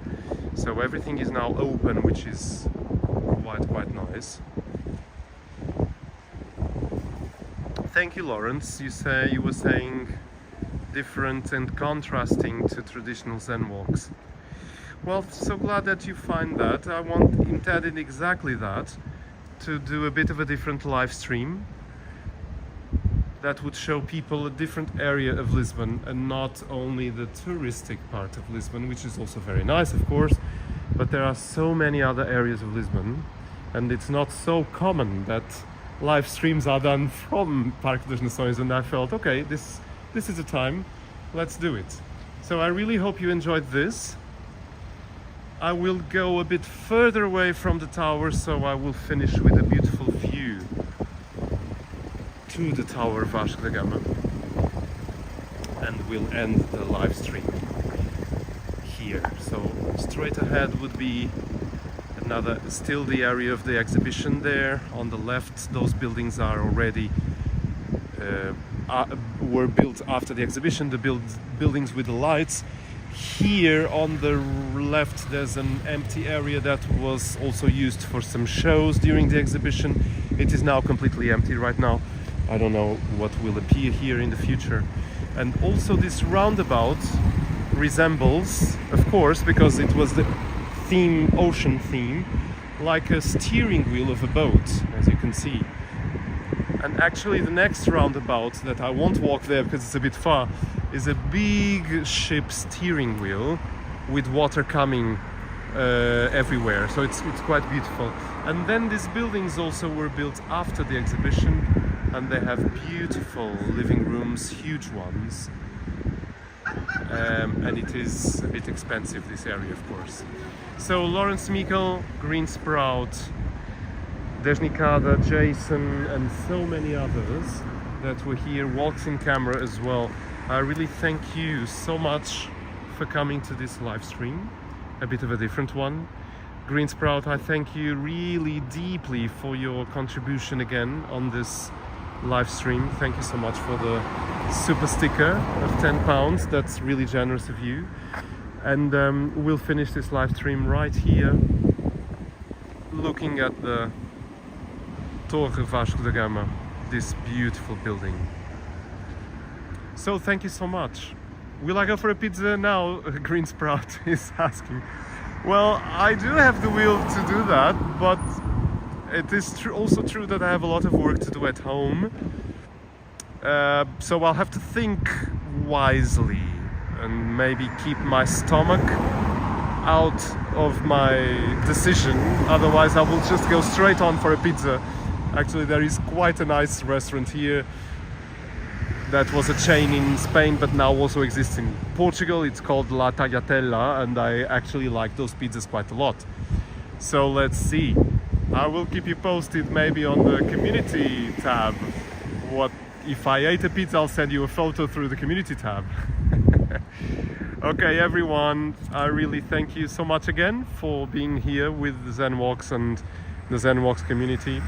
So everything is now open, which is quite nice. Thank you, Lawrence. You were saying different and contrasting to traditional Zen walks. Well, so glad that you find that. I intended exactly that, to do a bit of a different live stream that would show people a different area of Lisbon and not only the touristic part of Lisbon, which is also very nice, of course, but there are so many other areas of Lisbon, and it's not so common that live streams are done from Parque das Nações, and I felt, okay, this is the time, let's do it. So I really hope you enjoyed this. I will go a bit further away from the tower, so I will finish with a beautiful view to the tower Vasco da Gama, and we'll end the live stream here. So straight ahead would be still the area of the exhibition there. On the left, those buildings are already were built after the exhibition, the buildings with the lights. Here on the left there's an empty area that was also used for some shows during the exhibition. It is now completely empty right now. I don't know what will appear here in the future. And also this roundabout resembles, of course, because it was the theme, ocean theme, like a steering wheel of a boat, as you can see. And actually the next roundabout that I won't walk there because it's a bit far is a big ship steering wheel with water coming everywhere, so it's quite beautiful. And then these buildings also were built after the exhibition, and they have beautiful living rooms, huge ones, and it is a bit expensive, this area, of course. So Lawrence Meikle, Green Sprout, Desnicada, Jason, and so many others that were here, walks in camera as well. I really thank you so much for coming to this live stream, a bit of a different one. Green Sprout, I thank you really deeply for your contribution again on this live stream. Thank you so much for the super sticker of £10. That's really generous of you. And we'll finish this live stream right here, looking at the Torre Vasco da Gama, this beautiful building. So thank you so much. Will I go for a pizza now? Green Sprout is asking. Well, I do have the will to do that, but it is also true that I have a lot of work to do at home. So I'll have to think wisely and maybe keep my stomach out of my decision. Otherwise I will just go straight on for a pizza. Actually, there is quite a nice restaurant here that was a chain in Spain but now also exists in Portugal. It's called La Tagliatella, and I actually like those pizzas quite a lot. So let's see. I will keep you posted maybe on the community tab. What if I ate a pizza? I'll send you a photo through the community tab. Okay everyone, I really thank you so much again for being here with the ZenWalks and the ZenWalks community.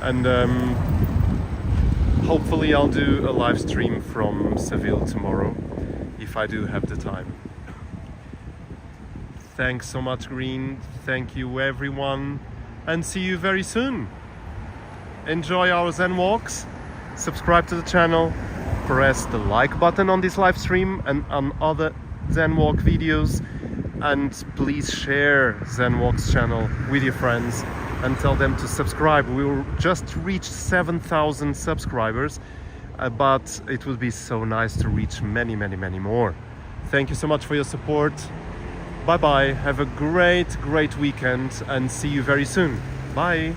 And hopefully I'll do a live stream from Seville tomorrow, if I do have the time. Thanks so much, Green. Thank you everyone, and see you very soon. Enjoy our ZenWalks. Subscribe to the channel, press the like button on this live stream and on other ZenWalk videos, and please share ZenWalk's channel with your friends and tell them to subscribe. We will just reach 7,000 subscribers, but it would be so nice to reach many more. Thank you so much for your support. Bye bye, have a great weekend, and see you very soon. Bye.